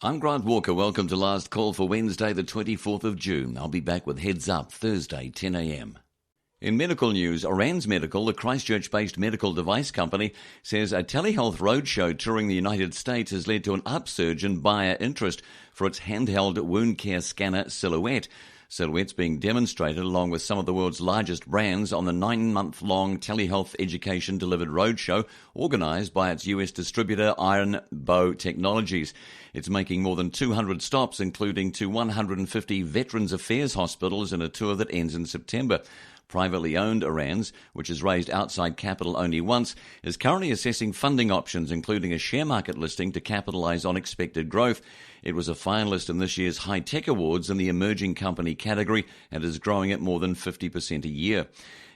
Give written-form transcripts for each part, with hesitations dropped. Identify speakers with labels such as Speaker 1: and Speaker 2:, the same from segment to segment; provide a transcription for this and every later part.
Speaker 1: I'm Grant Walker. Welcome to Last Call for Wednesday, the 24th of June. I'll be back with Heads Up Thursday, 10 a.m. In medical news, Orange Medical, the Christchurch-based medical device company, says a telehealth roadshow touring the United States has led to an upsurge in buyer interest for its handheld wound care scanner Silhouette. Silhouette's being demonstrated along with some of the world's largest brands on the 9-month-long telehealth education delivered roadshow organised by its US distributor Iron Bow Technologies. It's making more than 200 stops, including to 150 Veterans Affairs hospitals in a tour that ends in September. Privately owned Orange, which has raised outside capital only once, is currently assessing funding options, including a share market listing to capitalise on expected growth. It was a finalist in this year's High Tech Awards in the emerging company category and is growing at more than 50% a year.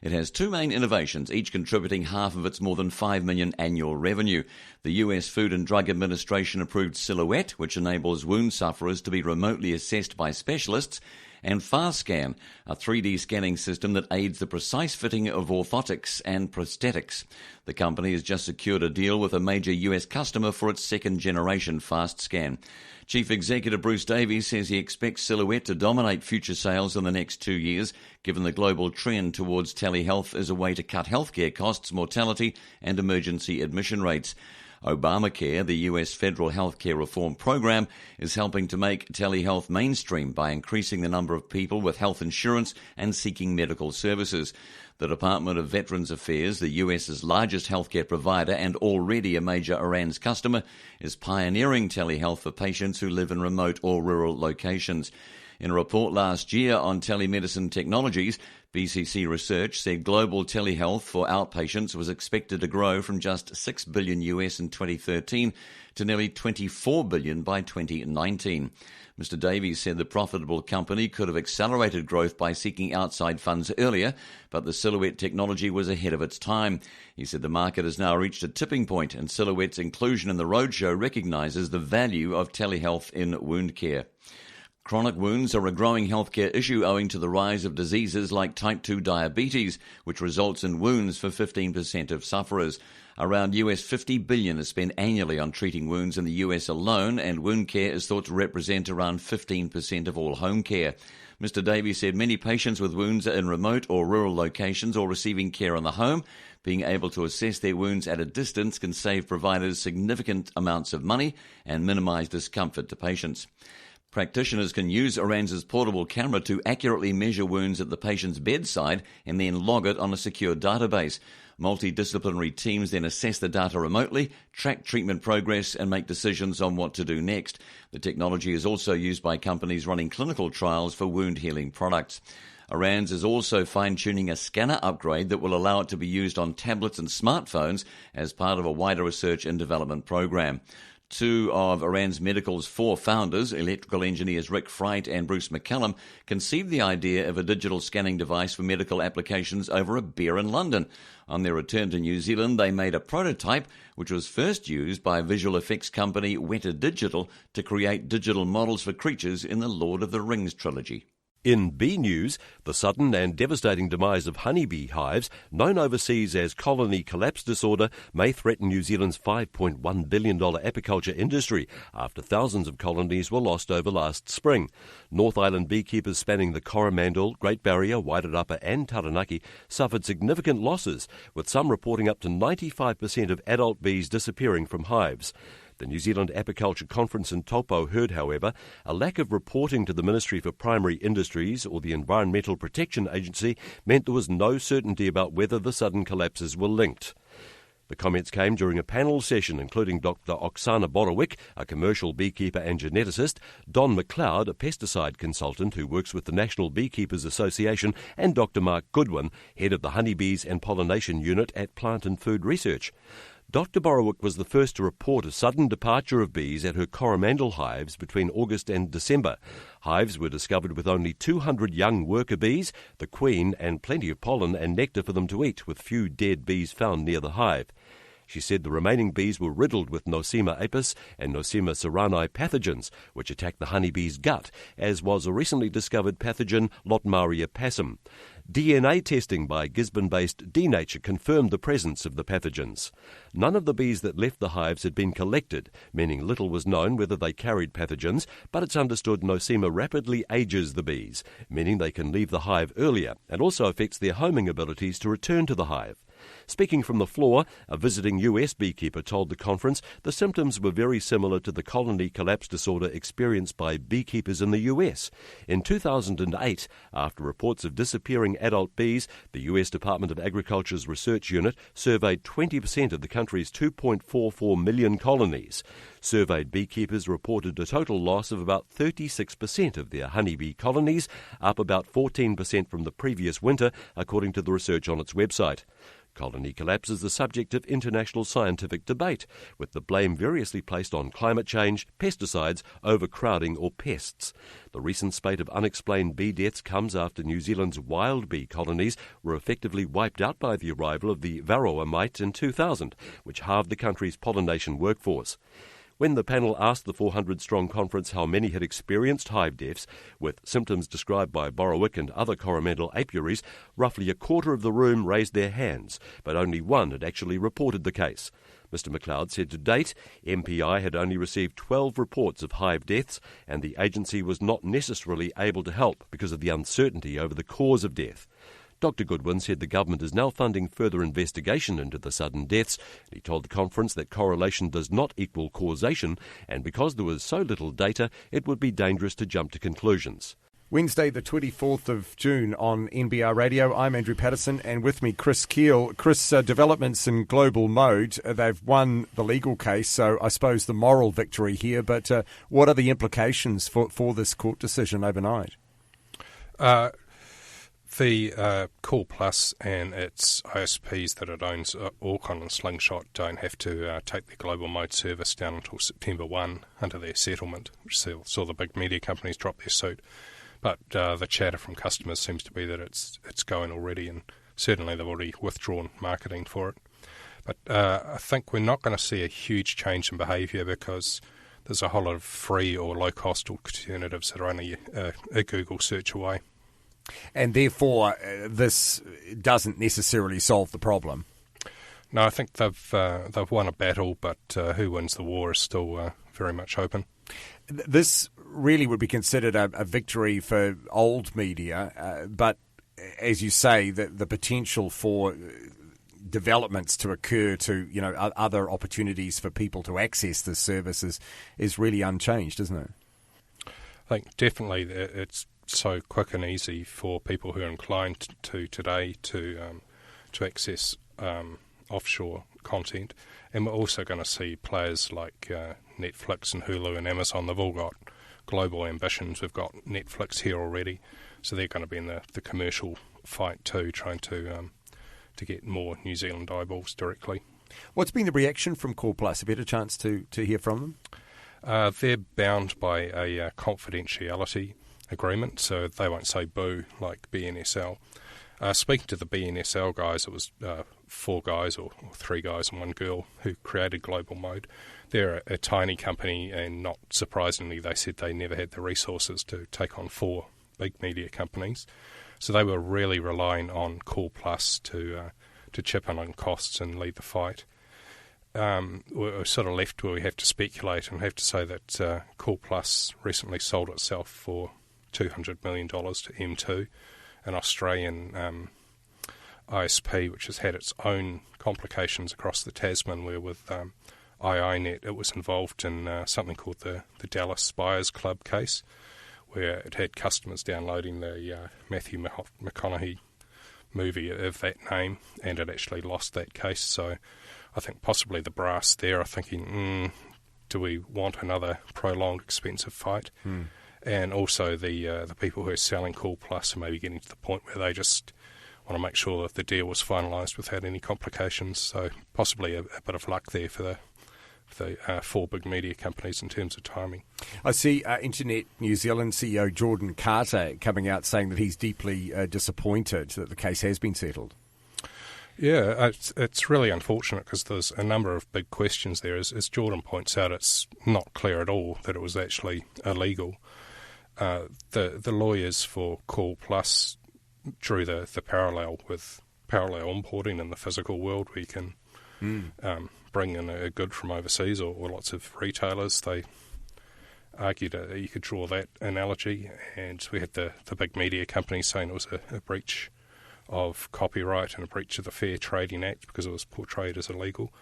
Speaker 1: It has two main innovations, each contributing half of its more than $5 million annual revenue. The US Food and Drug Administration approved Silhouette, which enables wound sufferers to be remotely assessed by specialists, and FastScan, a 3D scanning system that aids the precise fitting of orthotics and prosthetics. The company has just secured a deal with a major US customer for its second-generation FastScan. Chief Executive Bruce Davies says he expects Silhouette to dominate future sales in the next 2 years, given the global trend towards telehealth as a way to cut healthcare costs, mortality and emergency admission rates. Obamacare, the US federal healthcare reform program, is helping to make telehealth mainstream by increasing the number of people with health insurance and seeking medical services. The Department of Veterans Affairs, the US's largest healthcare provider and already a major Orange customer, is pioneering telehealth for patients who live in remote or rural locations. In a report last year on telemedicine technologies, BCC Research said global telehealth for outpatients was expected to grow from just $6 billion US in 2013 to nearly $24 billion by 2019. Mr. Davies said the profitable company could have accelerated growth by seeking outside funds earlier, but the Silhouette technology was ahead of its time. He said the market has now reached a tipping point, and Silhouette's inclusion in the roadshow recognises the value of telehealth in wound care. Chronic wounds are a growing healthcare issue owing to the rise of diseases like type 2 diabetes, which results in wounds for 15% of sufferers. Around US $50 billion is spent annually on treating wounds in the US alone, and wound care is thought to represent around 15% of all home care. Mr. Davies said many patients with wounds are in remote or rural locations or receiving care in the home. Being able to assess their wounds at a distance can save providers significant amounts of money and minimise discomfort to patients. Practitioners can use Orange's portable camera to accurately measure wounds at the patient's bedside and then log it on a secure database. Multidisciplinary teams then assess the data remotely, track treatment progress and make decisions on what to do next. The technology is also used by companies running clinical trials for wound healing products. Orange is also fine-tuning a scanner upgrade that will allow it to be used on tablets and smartphones as part of a wider research and development program. Two of Orange Medical's four founders, electrical engineers Rick Fright and Bruce McCallum, conceived the idea of a digital scanning device for medical applications over a beer in London. On their return to New Zealand, they made a prototype which was first used by visual effects company Weta Digital to create digital models for creatures in the Lord of the Rings trilogy.
Speaker 2: In bee news, the sudden and devastating demise of honeybee hives, known overseas as colony collapse disorder, may threaten New Zealand's $5.1 billion apiculture industry after thousands of colonies were lost over last spring. North Island beekeepers spanning the Coromandel, Great Barrier, Wairarapa and Taranaki suffered significant losses, with some reporting up to 95% of adult bees disappearing from hives. The New Zealand Apiculture Conference in Taupo heard, however, a lack of reporting to the Ministry for Primary Industries or the Environmental Protection Agency meant there was no certainty about whether the sudden collapses were linked. The comments came during a panel session including Dr. Oksana Borowick, a commercial beekeeper and geneticist, Don McLeod, a pesticide consultant who works with the National Beekeepers Association, and Dr. Mark Goodwin, head of the Honeybees and Pollination Unit at Plant and Food Research. Dr. Borowick was the first to report a sudden departure of bees at her Coromandel hives between August and December. Hives were discovered with only 200 young worker bees, the queen, and plenty of pollen and nectar for them to eat, with few dead bees found near the hive. She said the remaining bees were riddled with Nosema apis and Nosema ceranae pathogens, which attack the honeybee's gut, as was a recently discovered pathogen Lotmaria passum. DNA testing by Gisborne-based Denature confirmed the presence of the pathogens. None of the bees that left the hives had been collected, meaning little was known whether they carried pathogens, but it's understood Nosema rapidly ages the bees, meaning they can leave the hive earlier, and also affects their homing abilities to return to the hive. Speaking from the floor, a visiting US beekeeper told the conference the symptoms were very similar to the colony collapse disorder experienced by beekeepers in the US. In 2008, after reports of disappearing adult bees, the US Department of Agriculture's research unit surveyed 20% of the country's 2.44 million colonies. Surveyed beekeepers reported a total loss of about 36% of their honeybee colonies, up about 14% from the previous winter, according to the research on its website. Colony collapse is the subject of international scientific debate, with the blame variously placed on climate change, pesticides, overcrowding or pests. The recent spate of unexplained bee deaths comes after New Zealand's wild bee colonies were effectively wiped out by the arrival of the varroa mite in 2000, which halved the country's pollination workforce. When the panel asked the 400-strong conference how many had experienced hive deaths, with symptoms described by borrewick and other coromandel apiaries, roughly a quarter of the room raised their hands, but only one had actually reported the case. Mr McLeod said to date, MPI had only received 12 reports of hive deaths, and the agency was not necessarily able to help because of the uncertainty over the cause of death. Dr Goodwin said the government is now funding further investigation into the sudden deaths. He told the conference that correlation does not equal causation, and because there was so little data, it would be dangerous to jump to conclusions.
Speaker 3: Wednesday, the 24th of June on NBR Radio. I'm Andrew Patterson, and with me, Chris Keel. Chris, developments in global mode. They've won the legal case, so I suppose the moral victory here. But what are the implications for this court decision overnight?
Speaker 4: The Call Plus and its ISPs that it owns, Orcon and Slingshot, don't have to take their global mode service down until September 1 under their settlement, which saw the big media companies drop their suit. But the chatter from customers seems to be that it's going already, and certainly they've already withdrawn marketing for it. But I think we're not going to see a huge change in behaviour because there's a whole lot of free or low-cost alternatives that are only a Google search away.
Speaker 3: And therefore, this doesn't necessarily solve the problem.
Speaker 4: No, I think they've won a battle, but who wins the war is still very much open.
Speaker 3: This really would be considered a victory for old media, but as you say, the potential for developments to occur to other opportunities for people to access this service is really unchanged, isn't it?
Speaker 4: I think definitely it's so quick and easy for people who are inclined to today to access offshore content. And we're also going to see players like Netflix and Hulu and Amazon. They've all got global ambitions. We've got Netflix here already, so they're going to be in the commercial fight too, trying to get more New Zealand eyeballs directly.
Speaker 3: What's been the reaction from Call Plus? Have you had a chance to hear from them?
Speaker 4: They're bound by a confidentiality agreement, so they won't say boo like BNSL. Speaking to the BNSL guys, it was 4 guys or 3 guys and 1 girl who created Global Mode. They're a tiny company, and not surprisingly, they said they never had the resources to take on 4 big media companies. So they were really relying on Call Plus to chip in on costs and lead the fight. We're sort of left where we have to speculate and have to say that Call Plus recently sold itself for $200 million to M2, an Australian ISP which has had its own complications across the Tasman, where with IINet it was involved in something called the Dallas Spires Club case, where it had customers downloading the Matthew McConaughey movie of that name, and it actually lost that case. So I think possibly the brass there are thinking, do we want another prolonged, expensive fight? And also the people who are selling Call Plus are maybe getting to the point where they just want to make sure that the deal was finalised without any complications. So possibly a bit of luck there for the 4 big media companies in terms of timing.
Speaker 3: I see Internet New Zealand CEO Jordan Carter coming out saying that he's deeply disappointed that the case has been settled.
Speaker 4: Yeah, it's really unfortunate because there's a number of big questions there. As Jordan points out, it's not clear at all that it was actually illegal. The lawyers for Call Plus drew the parallel with parallel importing in the physical world, where you can bring in a good from overseas or lots of retailers. They argued you could draw that analogy, and we had the big media companies saying it was a breach of copyright and a breach of the Fair Trading Act because it was portrayed as illegal.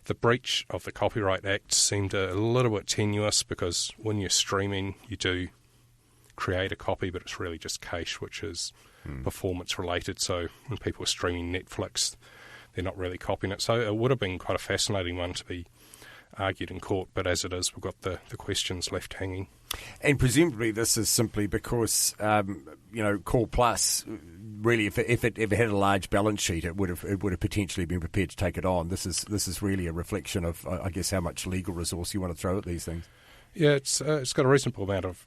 Speaker 4: The breach of the Copyright Act seemed a little bit tenuous because when you're streaming, you do create a copy, but it's really just cache, which is performance related. So when people are streaming Netflix, they're not really copying it. So it would have been quite a fascinating one to be argued in court, but as it is, we've got the questions left hanging.
Speaker 3: And presumably this is simply because, Call Plus, really, if it had a large balance sheet, it would have potentially been prepared to take it on. This is really a reflection of, I guess, how much legal resource you want to throw at these things.
Speaker 4: Yeah, it's got a reasonable amount of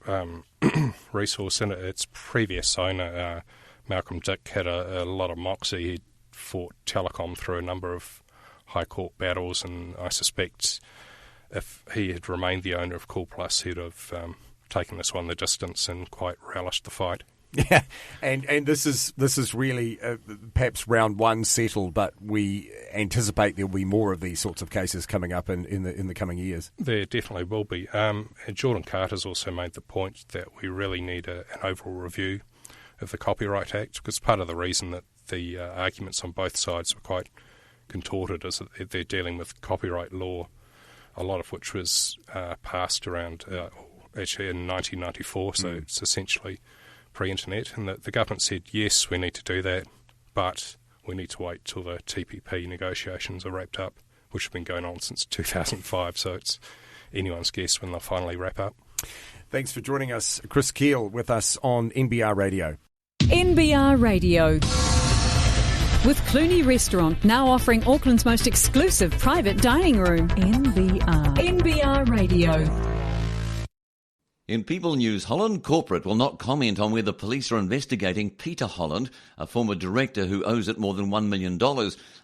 Speaker 4: resource in it. Its previous owner, Malcolm Dick, had a lot of moxie. He fought Telecom through a number of high court battles, and I suspect if he had remained the owner of Call Plus, he'd have taken this one the distance and quite relished the fight.
Speaker 3: Yeah, and this is really perhaps round one settled, but we anticipate there'll be more of these sorts of cases coming up in the coming years.
Speaker 4: There definitely will be. Jordan Carter's also made the point that we really need an overall review of the Copyright Act, because part of the reason that the arguments on both sides were quite contorted is that they're dealing with copyright law, a lot of which was passed around actually in 1994, so it's essentially pre-internet, and the government said, yes, we need to do that, but we need to wait till the TPP negotiations are wrapped up, which have been going on since 2005, so it's anyone's guess when they'll finally wrap up.
Speaker 3: Thanks for joining us, Chris Keel, with us on NBR Radio.
Speaker 5: NBR Radio. With Clooney Restaurant now offering Auckland's most exclusive private dining room. NBR Radio.
Speaker 1: In People News, Holland Corporate will not comment on whether police are investigating Peter Holland, a former director who owes it more than $1 million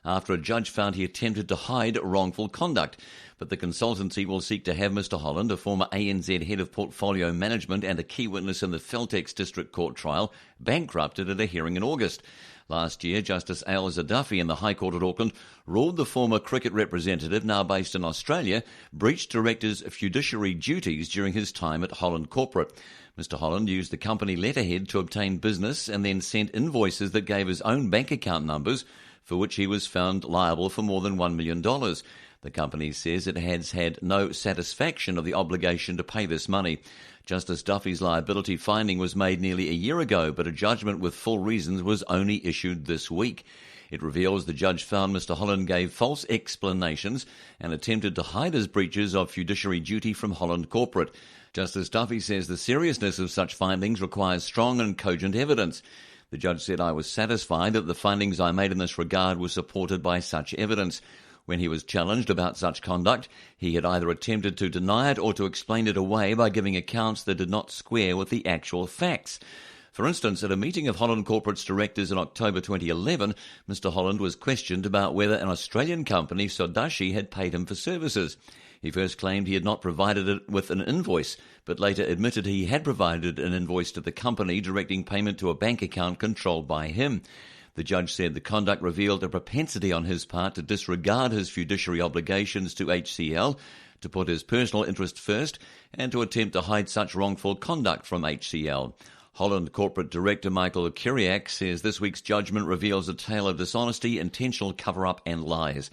Speaker 1: after a judge found he attempted to hide wrongful conduct. But the consultancy will seek to have Mr Holland, a former ANZ head of portfolio management and a key witness in the Feltex District Court trial, bankrupted at a hearing in August. Last year, Justice Ailsa Duffy in the High Court at Auckland ruled the former cricket representative, now based in Australia, breached directors' fiduciary duties during his time at Holland Corporate. Mr Holland used the company letterhead to obtain business and then sent invoices that gave his own bank account numbers, for which he was found liable for more than $1 million. The company says it has had no satisfaction of the obligation to pay this money. Justice Duffy's liability finding was made nearly a year ago, but a judgment with full reasons was only issued this week. It reveals the judge found Mr Holland gave false explanations and attempted to hide his breaches of fiduciary duty from Holland Corporate. Justice Duffy says the seriousness of such findings requires strong and cogent evidence. The judge said, "I was satisfied that the findings I made in this regard were supported by such evidence." When he was challenged about such conduct, he had either attempted to deny it or to explain it away by giving accounts that did not square with the actual facts. For instance, at a meeting of Holland Corporate's directors in October 2011, Mr Holland was questioned about whether an Australian company, Sodashi, had paid him for services. He first claimed he had not provided it with an invoice, but later admitted he had provided an invoice to the company directing payment to a bank account controlled by him. The judge said the conduct revealed a propensity on his part to disregard his fiduciary obligations to HCL, to put his personal interest first, and to attempt to hide such wrongful conduct from HCL. Holland Corporate Director Michael Kiriak says this week's judgment reveals a tale of dishonesty, intentional cover-up and lies.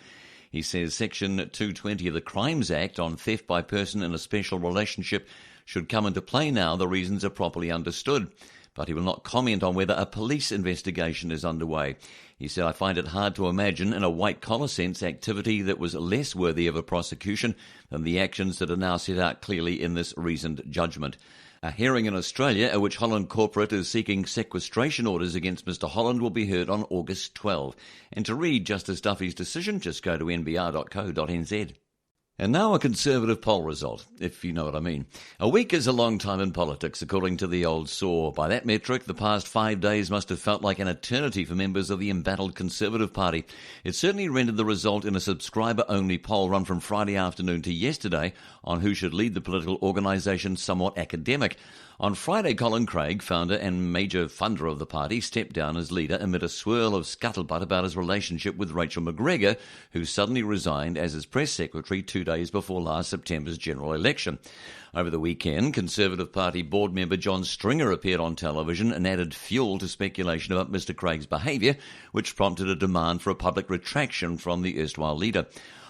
Speaker 1: He says Section 220 of the Crimes Act on theft by person in a special relationship should come into play now the reasons are properly understood. But he will not comment on whether a police investigation is underway. He said, "I find it hard to imagine in a white-collar sense activity that was less worthy of a prosecution than the actions that are now set out clearly in this recent judgment." A hearing in Australia at which Holland Corporate is seeking sequestration orders against Mr Holland will be heard on August 12. And to read Justice Duffy's decision, just go to nbr.co.nz. And now a Conservative poll result, if you know what I mean. A week is a long time in politics, according to the old saw. By that metric, the past 5 days must have felt like an eternity for members of the embattled Conservative Party. It certainly rendered the result in a subscriber-only poll run from Friday afternoon to yesterday on who should lead the political organisation somewhat academic. On Friday, Colin Craig, founder and major funder of the party, stepped down as leader amid a swirl of scuttlebutt about his relationship with Rachel McGregor, who suddenly resigned as his press secretary 2 days before last September's general election. Over the weekend, Conservative Party board member John Stringer appeared on television and added fuel to speculation about Mr Craig's behaviour, which prompted a demand for a public retraction from the erstwhile leader.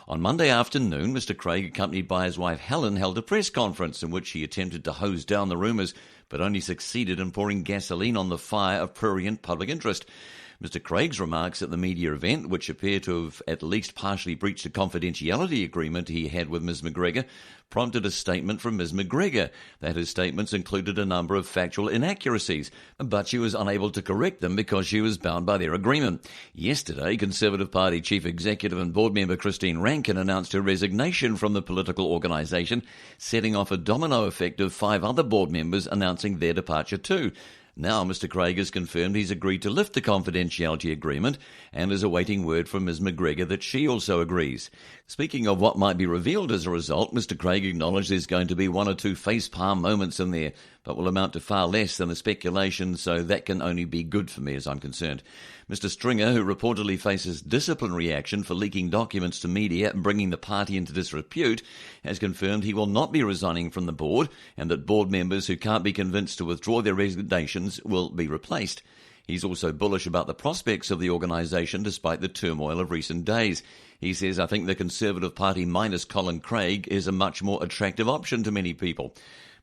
Speaker 1: On Monday afternoon, Mr Craig, accompanied by his wife Helen, held a press conference in which he attempted to hose down the rumours, but only succeeded in pouring gasoline on the fire of prurient public interest. Mr Craig's remarks at the media event, which appear to have at least partially breached a confidentiality agreement he had with Ms McGregor, prompted a statement from Ms McGregor that his statements included a number of factual inaccuracies, but she was unable to correct them because she was bound by their agreement. Yesterday, Conservative Party Chief Executive and Board Member Christine Rankin announced her resignation from the political organisation, setting off a domino effect of 5 other board members announcing their departure too. Now Mr Craig has confirmed he's agreed to lift the confidentiality agreement and is awaiting word from Ms McGregor that she also agrees. Speaking of what might be revealed as a result, Mr Craig acknowledged there's going to be 1 or 2 facepalm moments in there, but will amount to far less than the speculation, so that can only be good for me as I'm concerned. Mr Stringer, who reportedly faces disciplinary action for leaking documents to media and bringing the party into disrepute, has confirmed he will not be resigning from the board and that board members who can't be convinced to withdraw their resignations will be replaced. He's also bullish about the prospects of the organisation despite the turmoil of recent days. He says, I think the Conservative Party minus Colin Craig is a much more attractive option to many people.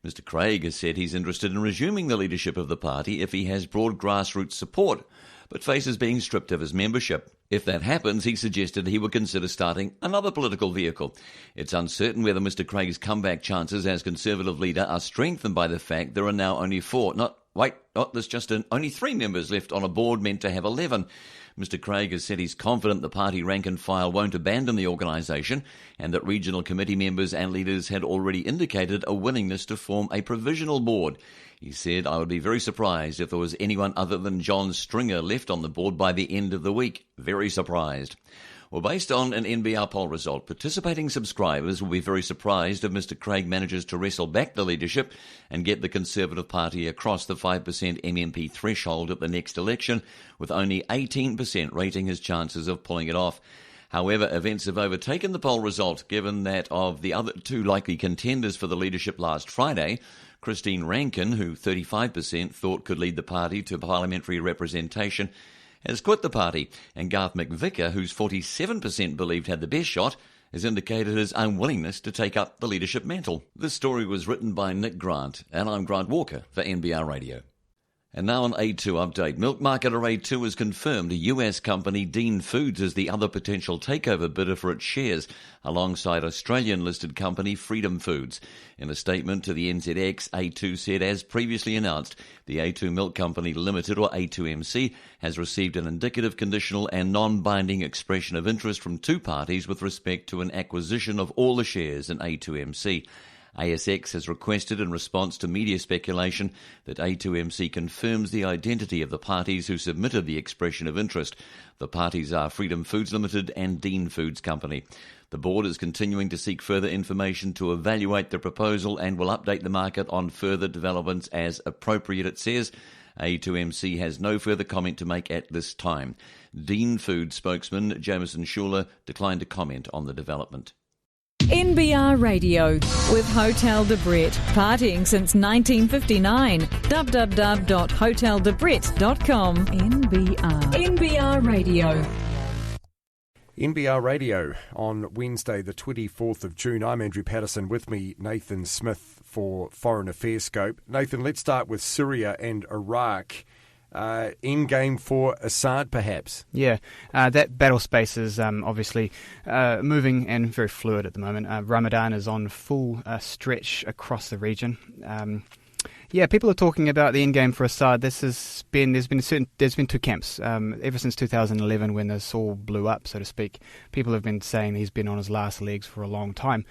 Speaker 1: Mr Craig has said he's interested in resuming the leadership of the party if he has broad grassroots support, but faces being stripped of his membership. If that happens, he suggested he would consider starting another political vehicle. It's uncertain whether Mr Craig's comeback chances as Conservative leader are strengthened by the fact there are now only 4, there's just only 3 members left on a board meant to have 11. Mr Craig has said he's confident the party rank and file won't abandon the organisation and that regional committee members and leaders had already indicated a willingness to form a provisional board. He said, I would be very surprised if there was anyone other than John Stringer left on the board by the end of the week. Very surprised. Well, based on an NBR poll result, participating subscribers will be very surprised if Mr Craig manages to wrestle back the leadership and get the Conservative Party across the 5% MMP threshold at the next election, with only 18% rating his chances of pulling it off. However, events have overtaken the poll result, given that of the other 2 likely contenders for the leadership last Friday, Christine Rankin, who 35% thought could lead the party to parliamentary representation, has quit the party, and Garth McVicker, whose 47% believed had the best shot, has indicated his unwillingness to take up the leadership mantle. This story was written by Nick Grant, and I'm Grant Walker for NBR Radio. And now an A2 update. Milk marketer A2 has confirmed a US company, Dean Foods, is the other potential takeover bidder for its shares, alongside Australian-listed company Freedom Foods. In a statement to the NZX, A2 said, as previously announced, the A2 Milk Company Limited, or A2MC, has received an indicative, conditional and non-binding expression of interest from 2 parties with respect to an acquisition of all the shares in A2MC. ASX has requested, in response to media speculation, that A2MC confirms the identity of the parties who submitted the expression of interest. The parties are Freedom Foods Limited and Dean Foods Company. The board is continuing to seek further information to evaluate the proposal and will update the market on further developments as appropriate, it says. A2MC has no further comment to make at this time. Dean Foods spokesman Jameson Schuler declined to comment on the development.
Speaker 5: NBR Radio with Hotel de Brett, partying since 1959. www.hoteldebret.com. NBR Radio.
Speaker 3: NBR Radio on Wednesday the 24th of June. I'm Andrew Patterson, with me Nathan Smith for Foreign Affairs Scope. Nathan, let's start with Syria and Iraq. End game for Assad, perhaps?
Speaker 6: Yeah, that battle space is obviously moving and very fluid at the moment. Ramadan is on full stretch across the region. Yeah, people are talking about the end game for Assad. There's been two camps ever since 2011 when this all blew up, so to speak. People have been saying he's been on his last legs for a long time.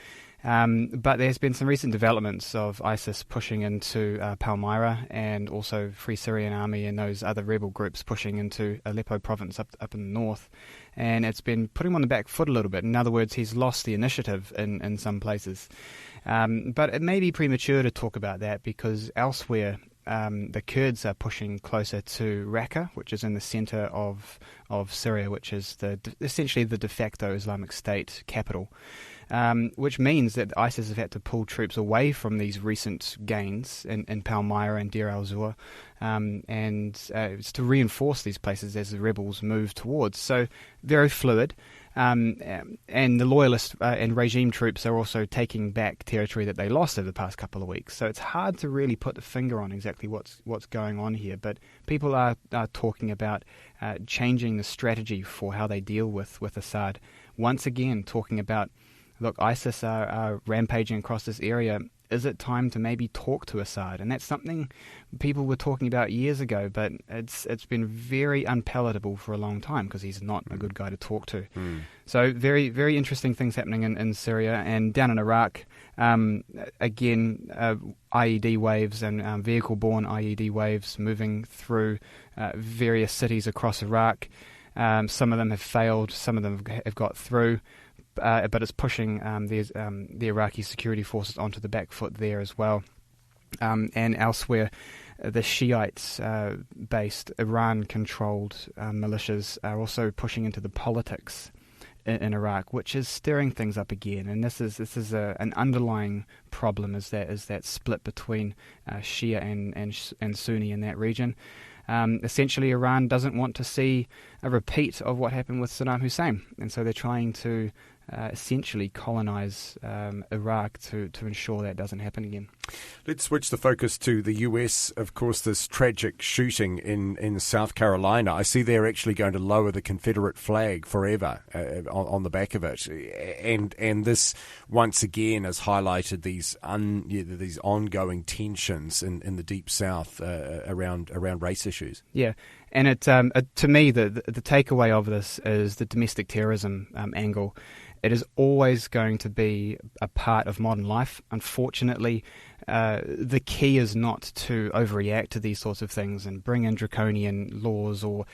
Speaker 6: But there's been some recent developments of ISIS pushing into Palmyra, and also Free Syrian Army and those other rebel groups pushing into Aleppo province up in the north. And it's been putting him on the back foot a little bit. In other words, he's lost the initiative in some places. But it may be premature to talk about that because elsewhere the Kurds are pushing closer to Raqqa, which is in the centre of Syria, which is essentially the de facto Islamic State capital. Which means that ISIS have had to pull troops away from these recent gains in Palmyra and Deir al-Zur, and it's to reinforce these places as the rebels move towards. So very fluid. And the loyalist and regime troops are also taking back territory that they lost over the past couple of weeks. So it's hard to really put the finger on exactly what's going on here. But people are talking about changing the strategy for how they deal with Assad. Once again, talking about, look, ISIS are rampaging across this area. Is it time to maybe talk to Assad? And that's something people were talking about years ago, but it's been very unpalatable for a long time because he's not a good guy to talk to. So very, very interesting things happening in Syria and down in Iraq. Again, IED waves and vehicle-borne IED waves moving through various cities across Iraq. Some of them have failed, some of them have got through. But it's pushing the Iraqi security forces onto the back foot there as well. And elsewhere, the Shiites-based Iran-controlled militias are also pushing into the politics in Iraq, which is stirring things up again. And this is an underlying problem, is that split between Shia and Sunni in that region. Essentially, Iran doesn't want to see a repeat of what happened with Saddam Hussein, and so they're trying to essentially colonize Iraq to ensure that doesn't happen again.
Speaker 3: Let's switch the focus to the US. Of course, this tragic shooting in South Carolina. I see they're actually going to lower the Confederate flag forever on the back of it, and this once again has highlighted these ongoing tensions in the Deep South around race issues.
Speaker 6: Yeah. And it to me, the takeaway of this is the domestic terrorism angle. It is always going to be a part of modern life. Unfortunately, the key is not to overreact to these sorts of things and bring in draconian laws or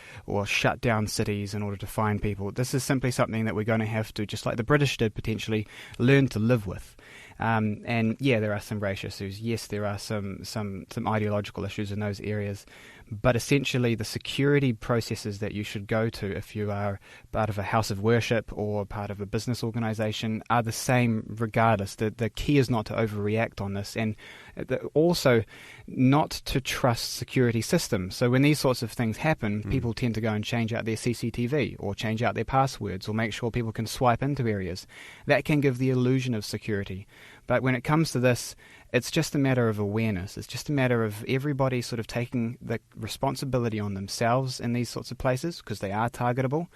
Speaker 6: shut down cities in order to find people. This is simply something that we're going to have to, just like the British did potentially, learn to live with. And yeah, there are some race issues. Yes, there are some ideological issues in those areas. But essentially, the security processes that you should go to if you are part of a house of worship or part of a business organization are the same regardless. The key is not to overreact on this, and also not to trust security systems. So when these sorts of things happen, people tend to go and change out their CCTV or change out their passwords or make sure people can swipe into areas. That can give the illusion of security. But when it comes to this, it's just a matter of awareness. It's just a matter of everybody sort of taking the responsibility on themselves in these sorts of places because they are targetable,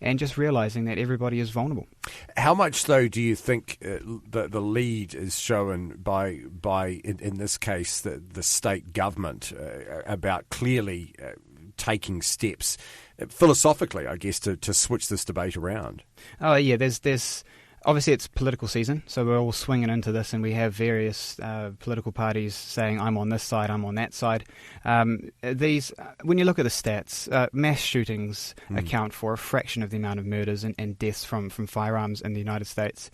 Speaker 6: and just realizing that everybody is vulnerable.
Speaker 3: How much, though, do you think the lead is shown by in this case, the state government about clearly taking steps philosophically, I guess, to switch this debate around? Oh, yeah, there's obviously, it's political season, so we're all swinging into this, and we have various political parties saying, I'm on this side, I'm on that side. When you look at the stats, mass shootings account for a fraction of the amount of murders and deaths from firearms in the United States.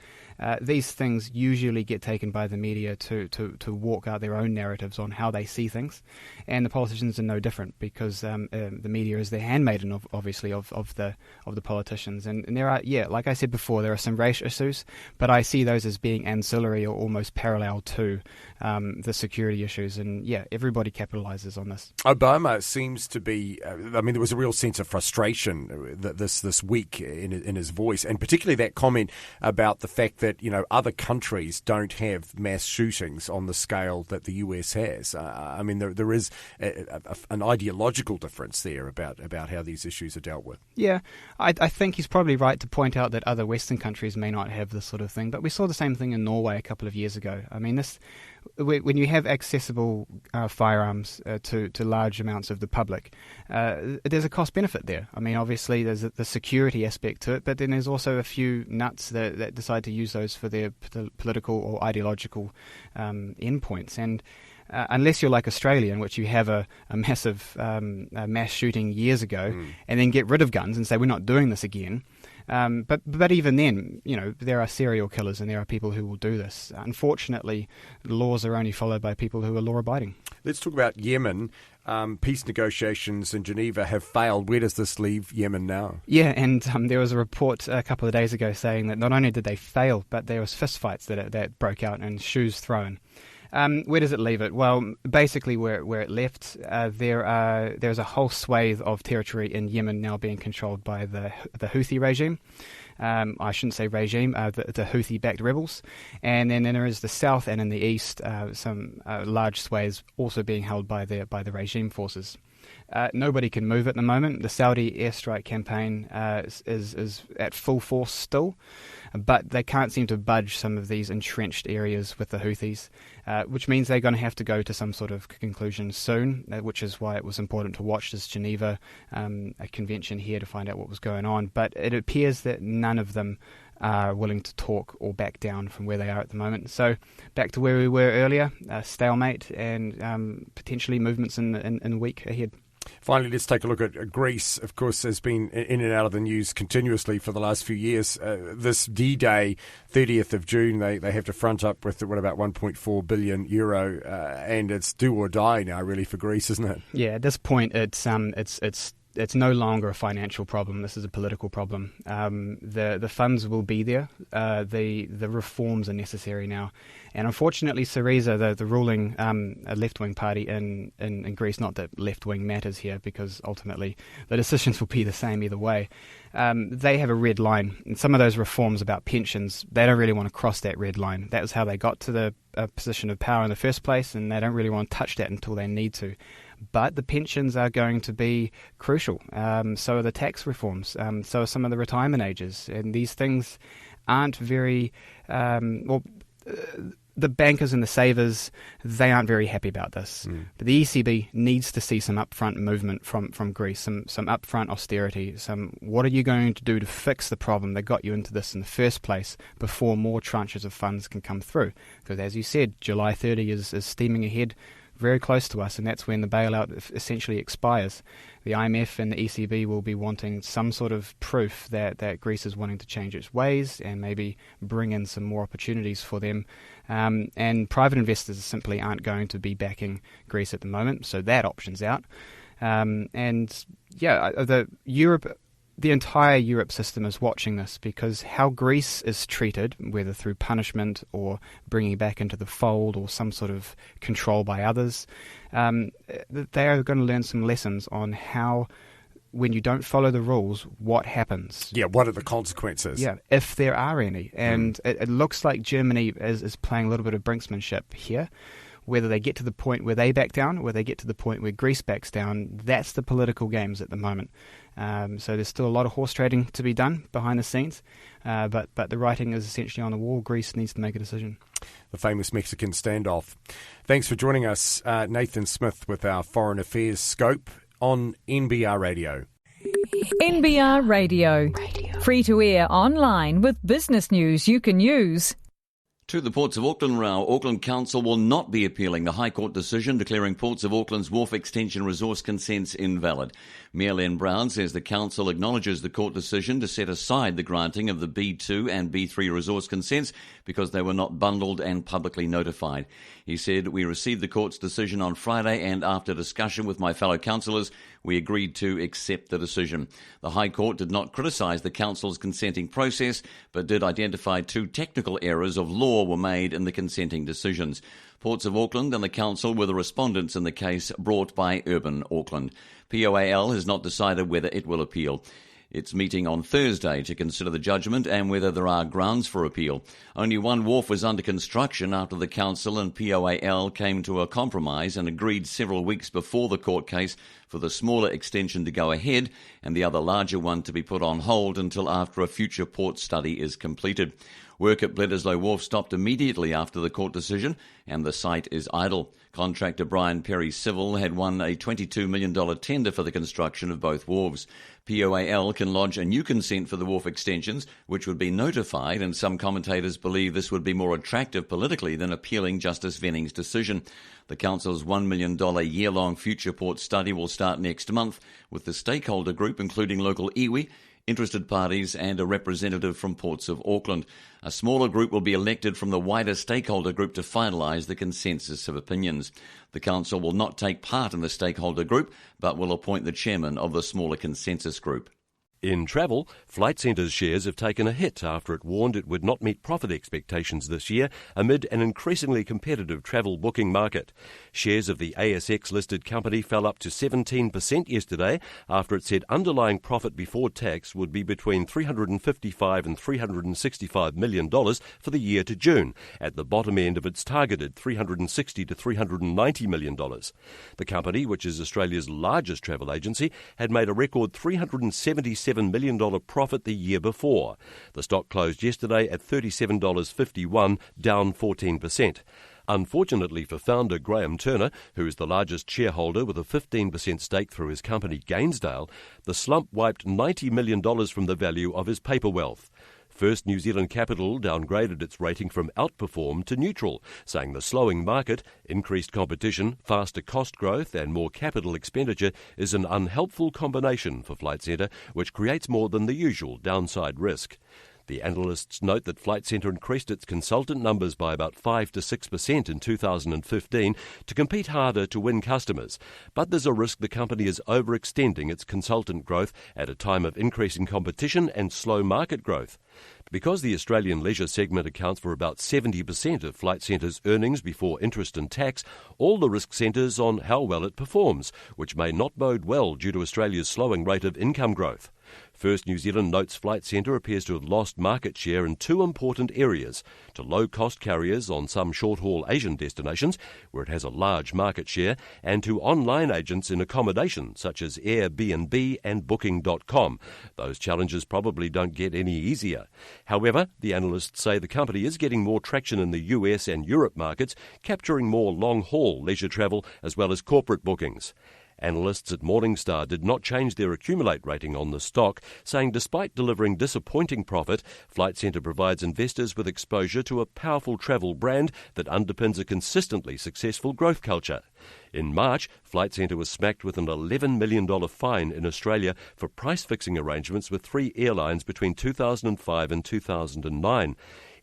Speaker 3: These things usually get taken by the media to walk out their own narratives on how they see things, and the politicians are no different because the media is the handmaiden of the politicians. And there are, like I said before, there are some race issues, but I see those as being ancillary or almost parallel to the security issues. And everybody capitalizes on this. Obama seems to be. There was a real sense of frustration this week in his voice, and particularly that comment about the fact that other countries don't have mass shootings on the scale that the US has. There is an ideological difference there about how these issues are dealt with. Yeah, I think he's probably right to point out that other Western countries may not have this sort of thing, but we saw the same thing in Norway a couple of years ago.
Speaker 6: when you have accessible firearms to large amounts of the public, there's a cost-benefit there. I mean, obviously there's the security aspect to it, but then there's also a few nuts that decide to use those for their political or ideological endpoints. And unless you're like Australia, in which you have a massive mass shooting years ago and then get rid of guns and say we're not doing this again. But even then, there are serial killers and there are people who will do this. Unfortunately, laws are only followed by people who are law-abiding.
Speaker 3: Let's talk about Yemen. Peace negotiations in Geneva have failed. Where does this leave Yemen now?
Speaker 6: Yeah, and there was a report a couple of days ago saying that not only did they fail, but there was fistfights that broke out and shoes thrown. Where does it leave it? Well, basically where it left, there's a whole swathe of territory in Yemen now being controlled by the Houthi regime. I shouldn't say regime, the Houthi-backed rebels. And then there is the south and in the east, some large swathes also being held by the regime forces. Nobody can move at the moment. The Saudi airstrike campaign is at full force still, but they can't seem to budge some of these entrenched areas with the Houthis, which means they're going to have to go to some sort of conclusion soon, which is why it was important to watch this Geneva a convention here to find out what was going on. But it appears that none of them are willing to talk or back down from where they are at the moment. So back to where we were earlier, stalemate and potentially movements in a week ahead.
Speaker 3: Finally, let's take a look at Greece. Of course, has been in and out of the news continuously for the last few years. This D-Day, 30th of June, they have to front up with about 1.4 billion euro, and it's do or die now, really, for Greece, isn't it?
Speaker 6: Yeah, at this point, it's no longer a financial problem. This is a political problem. The funds will be there. The reforms are necessary now. And unfortunately, Syriza, the ruling left-wing party in Greece, not that left-wing matters here because ultimately the decisions will be the same either way, they have a red line. And some of those reforms about pensions, they don't really want to cross that red line. That was how they got to the position of power in the first place, and they don't really want to touch that until they need to. But the pensions are going to be crucial. So are the tax reforms. So are some of the retirement ages. And these things aren't very... the bankers and the savers, they aren't very happy about this. But the ECB needs to see some upfront movement from Greece, some upfront austerity, what are you going to do to fix the problem that got you into this in the first place before more tranches of funds can come through? Because as you said, July 30 is steaming ahead, very close to us, and that's when the bailout essentially expires. The IMF and the ECB will be wanting some sort of proof that Greece is wanting to change its ways and maybe bring in some more opportunities for them. And private investors simply aren't going to be backing Greece at the moment, so that option's out. The entire Europe system is watching this because how Greece is treated, whether through punishment or bringing back into the fold or some sort of control by others, they are going to learn some lessons on how, when you don't follow the rules, what happens.
Speaker 3: Yeah, what are the consequences? Yeah,
Speaker 6: if there are any. And it looks like Germany is playing a little bit of brinksmanship here. Whether they get to the point where they back down, or whether they get to the point where Greece backs down, that's the political games at the moment. So there's still a lot of horse trading to be done behind the scenes, but the writing is essentially on the wall. Greece needs to make a decision.
Speaker 3: The famous Mexican standoff. Thanks for joining us, Nathan Smith, with our Foreign Affairs Scope on NBR Radio.
Speaker 5: NBR Radio. Free to air online with business news you can use.
Speaker 1: To the Ports of Auckland row, Auckland Council will not be appealing the High Court decision declaring Ports of Auckland's wharf extension resource consents invalid. Mayor Len Brown says the council acknowledges the court decision to set aside the granting of the B2 and B3 resource consents because they were not bundled and publicly notified. He said, "We received the court's decision on Friday and after discussion with my fellow councillors, we agreed to accept the decision. The High Court did not criticise the council's consenting process, but did identify 2 technical errors of law were made in the consenting decisions. Ports of Auckland and the council were the respondents in the case brought by Urban Auckland. POAL has not decided whether it will appeal." It's meeting on Thursday to consider the judgment and whether there are grounds for appeal. Only one wharf was under construction after the council and POAL came to a compromise and agreed several weeks before the court case for the smaller extension to go ahead and the other larger one to be put on hold until after a future port study is completed. Work at Bledisloe Wharf stopped immediately after the court decision and the site is idle. Contractor Brian Perry Civil had won a $22 million tender for the construction of both wharves. POAL can lodge a new consent for the wharf extensions, which would be notified, and some commentators believe this would be more attractive politically than appealing Justice Venning's decision. The Council's $1 million year-long future port study will start next month, with the stakeholder group including local iwi, interested parties and a representative from Ports of Auckland. A smaller group will be elected from the wider stakeholder group to finalise the consensus of opinions. The Council will not take part in the stakeholder group, but will appoint the chairman of the smaller consensus group.
Speaker 2: In travel, Flight Centre's shares have taken a hit after it warned it would not meet profit expectations this year amid an increasingly competitive travel booking market. Shares of the ASX-listed company fell up to 17% yesterday after it said underlying profit before tax would be between $355 and $365 million for the year to June, at the bottom end of its targeted $360 to $390 million. The company, which is Australia's largest travel agency, had made a record $377 million profit the year before. The stock closed yesterday at $37.51, down 14%. Unfortunately for founder Graham Turner, who is the largest shareholder with a 15% stake through his company Gainsdale, the slump wiped $90 million from the value of his paper wealth. First New Zealand Capital downgraded its rating from outperform to neutral, saying the slowing market, increased competition, faster cost growth and more capital expenditure is an unhelpful combination for Flight Centre, which creates more than the usual downside risk. The analysts note that Flight Centre increased its consultant numbers by about 5 to 6% in 2015 to compete harder to win customers. But there's a risk the company is overextending its consultant growth at a time of increasing competition and slow market growth. Because the Australian leisure segment accounts for about 70% of Flight Centre's earnings before interest and tax, all the risk centres on how well it performs, which may not bode well due to Australia's slowing rate of income growth. First New Zealand notes Flight Centre appears to have lost market share in two important areas: to low-cost carriers on some short-haul Asian destinations, where it has a large market share, and to online agents in accommodation, such as Airbnb and Booking.com. Those challenges probably don't get any easier. However, the analysts say the company is getting more traction in the US and Europe markets, capturing more long-haul leisure travel as well as corporate bookings. Analysts at Morningstar did not change their accumulate rating on the stock, saying despite delivering disappointing profit, Flight Centre provides investors with exposure to a powerful travel brand that underpins a consistently successful growth culture. In March, Flight Centre was smacked with an $11 million fine in Australia for price-fixing arrangements with 3 airlines between 2005 and 2009.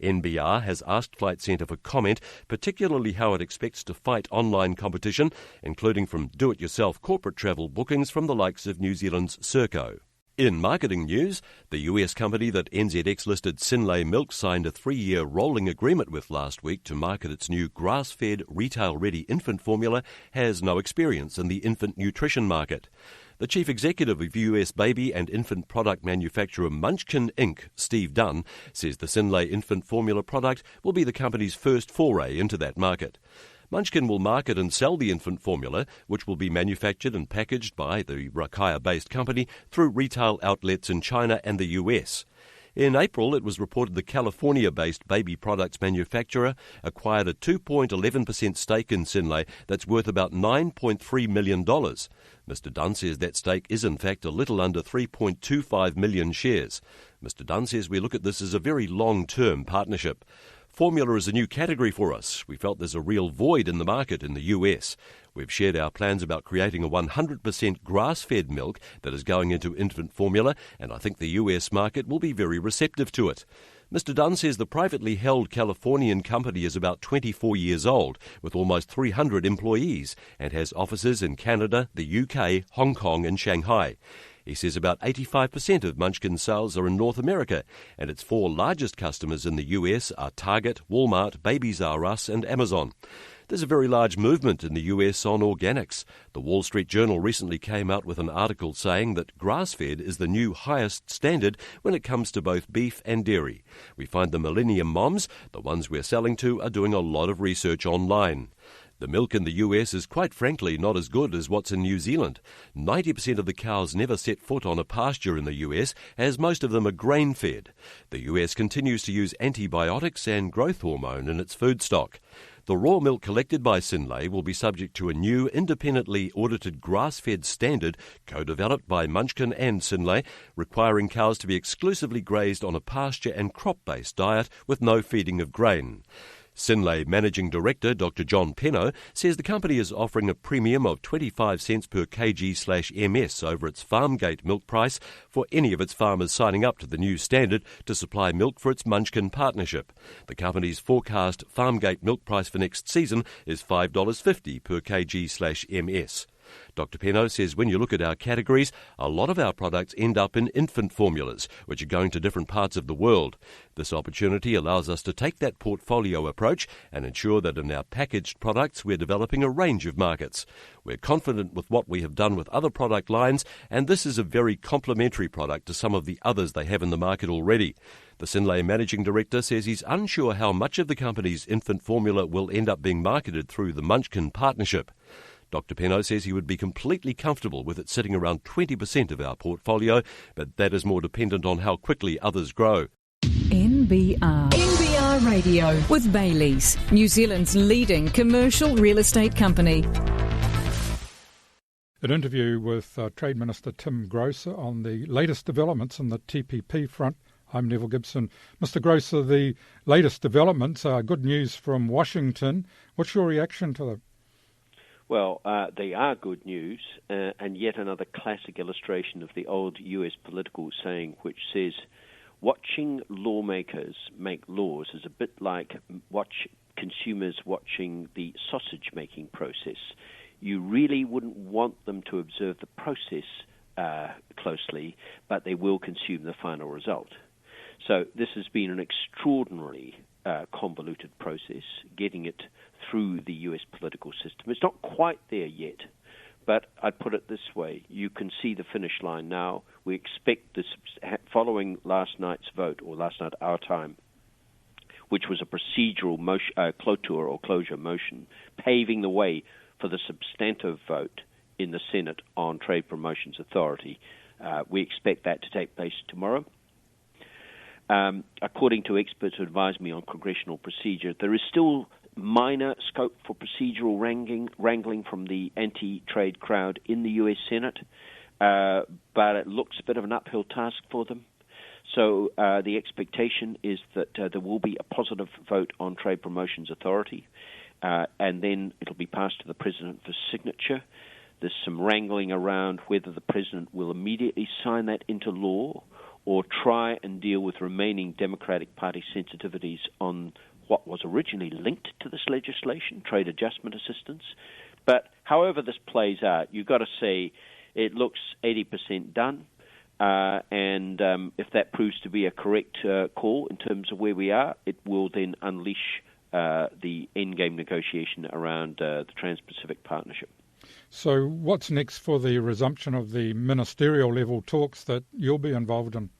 Speaker 2: NBR has asked Flight Centre for comment, particularly how it expects to fight online competition, including from do-it-yourself corporate travel bookings from the likes of New Zealand's Serco. In marketing news, the US company that NZX-listed Synlait Milk signed a 3-year rolling agreement with last week to market its new grass-fed, retail-ready infant formula has no experience in the infant nutrition market. The chief executive of US baby and infant product manufacturer Munchkin Inc., Steve Dunn, says the Synlait infant formula product will be the company's first foray into that market. Munchkin will market and sell the infant formula, which will be manufactured and packaged by the Rakaya-based company through retail outlets in China and the US. In April, it was reported the California-based baby products manufacturer acquired a 2.11% stake in Synlait that's worth about $9.3 million. Mr. Dunn says that stake is in fact a little under 3.25 million shares. Mr. Dunn says we look at this as a very long-term partnership. Formula is a new category for us. We felt there's a real void in the market in the US. We've shared our plans about creating a 100% grass-fed milk that is going into infant formula, and I think the US market will be very receptive to it. Mr. Dunn says the privately held Californian company is about 24 years old, with almost 300 employees, and has offices in Canada, the UK, Hong Kong and Shanghai. He says about 85% of Munchkin's sales are in North America, and its 4 largest customers in the US are Target, Walmart, Babies R Us and Amazon. there's a very large movement in the US on organics. The Wall Street Journal recently came out with an article saying that grass-fed is the new highest standard when it comes to both beef and dairy. We find the millennium moms, the ones we're selling to, are doing a lot of research online. The milk in the US is quite frankly not as good as what's in New Zealand. 90% of the cows never set foot on a pasture in the US, as most of them are grain-fed. The US continues to use antibiotics and growth hormone in its food stock. The raw milk collected by Synlait will be subject to a new independently audited grass-fed standard co-developed by Munchkin and Synlait, requiring cows to be exclusively grazed on a pasture and crop-based diet with no feeding of grain. Synlait Managing Director Dr. John Penno says the company is offering a premium of 25 cents per kg/ms over its Farmgate milk price for any of its farmers signing up to the new standard to supply milk for its Munchkin partnership. The company's forecast Farmgate milk price for next season is $5.50 per kg/ms. Dr. Penno says when you look at our categories, a lot of our products end up in infant formulas, which are going to different parts of the world. This opportunity allows us to take that portfolio approach and ensure that in our packaged products we're developing a range of markets. We're confident with what we have done with other product lines, and this is a very complementary product to some of the others they have in the market already. The Synlait Managing Director says he's unsure how much of the company's infant formula will end up being marketed through the Munchkin partnership. Dr. Penno says he would be completely comfortable with it sitting around 20% of our portfolio, but that is more dependent on how quickly others grow.
Speaker 5: NBR Radio with Baileys, New Zealand's leading commercial real estate company.
Speaker 7: An interview with Trade Minister Tim Grosser on the latest developments in the TPP front. I'm Neville Gibson. Mr. Grosser, the latest developments are good news from Washington. What's your reaction to them?
Speaker 8: Well, they are good news, and yet another classic illustration of the old U.S. political saying, which says, watching lawmakers make laws is a bit like consumers watching the sausage-making process. You really wouldn't want them to observe the process closely, but they will consume the final result. So this has been an extraordinarily convoluted process, getting it through the U.S. political system. It's not quite there yet, but I'd put it this way. You can see the finish line now. We expect this, following last night's vote, or last night our time, which was a procedural motion, cloture or closure motion, paving the way for the substantive vote in the Senate on Trade Promotions Authority. We expect that to take place tomorrow. According to experts who advise me on congressional procedure, there is still minor scope for procedural wrangling from the anti-trade crowd in the U.S. Senate, but it looks a bit of an uphill task for them. So the expectation is that there will be a positive vote on Trade Promotions Authority, and then it'll be passed to the President for signature. There's some wrangling around whether the President will immediately sign that into law or try and deal with remaining Democratic Party sensitivities on what was originally linked to this legislation, trade adjustment assistance. But however this plays out, you've got to say it looks 80% done, and if that proves to be a correct call in terms of where we are, it will then unleash the endgame negotiation around the Trans-Pacific Partnership.
Speaker 7: So what's next for the resumption of the ministerial level talks that you'll be involved in?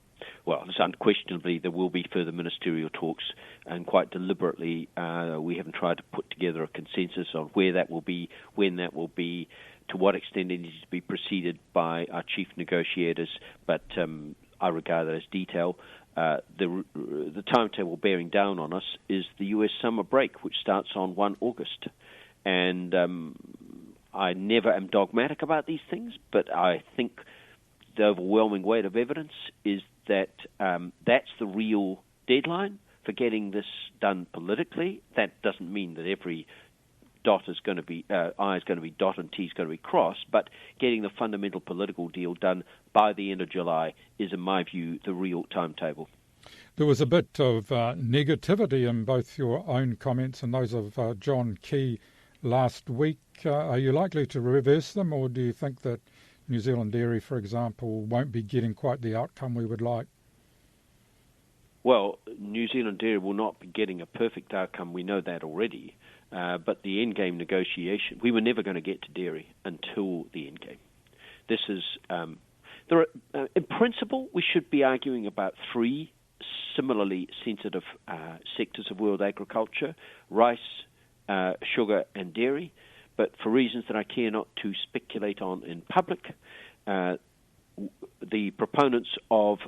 Speaker 8: Well, unquestionably there will be further ministerial talks, and quite deliberately we haven't tried to put together a consensus on where that will be, when that will be, to what extent it needs to be preceded by our chief negotiators, but I regard that as detail. The timetable bearing down on us is the U.S. summer break, which starts on 1 August. And I never am dogmatic about these things, but I think the overwhelming weight of evidence is that that's the real deadline for getting this done politically. That doesn't mean that every dot is going to be I is going to be dot and T is going to be crossed, but getting the fundamental political deal done by the end of July is, in my view, the real timetable.
Speaker 7: There was a bit of negativity in both your own comments and those of John Key last week. Are you likely to reverse them, or do you think that New Zealand dairy, for example, won't be getting quite the outcome we would like?
Speaker 8: Well, New Zealand Dairy will not be getting a perfect outcome. We know that already. But the endgame negotiation, we were never going to get to dairy until the endgame. This is, in principle, we should be arguing about three similarly sensitive sectors of world agriculture: rice, sugar, and dairy. But for reasons that I care not to speculate on in public, the proponents of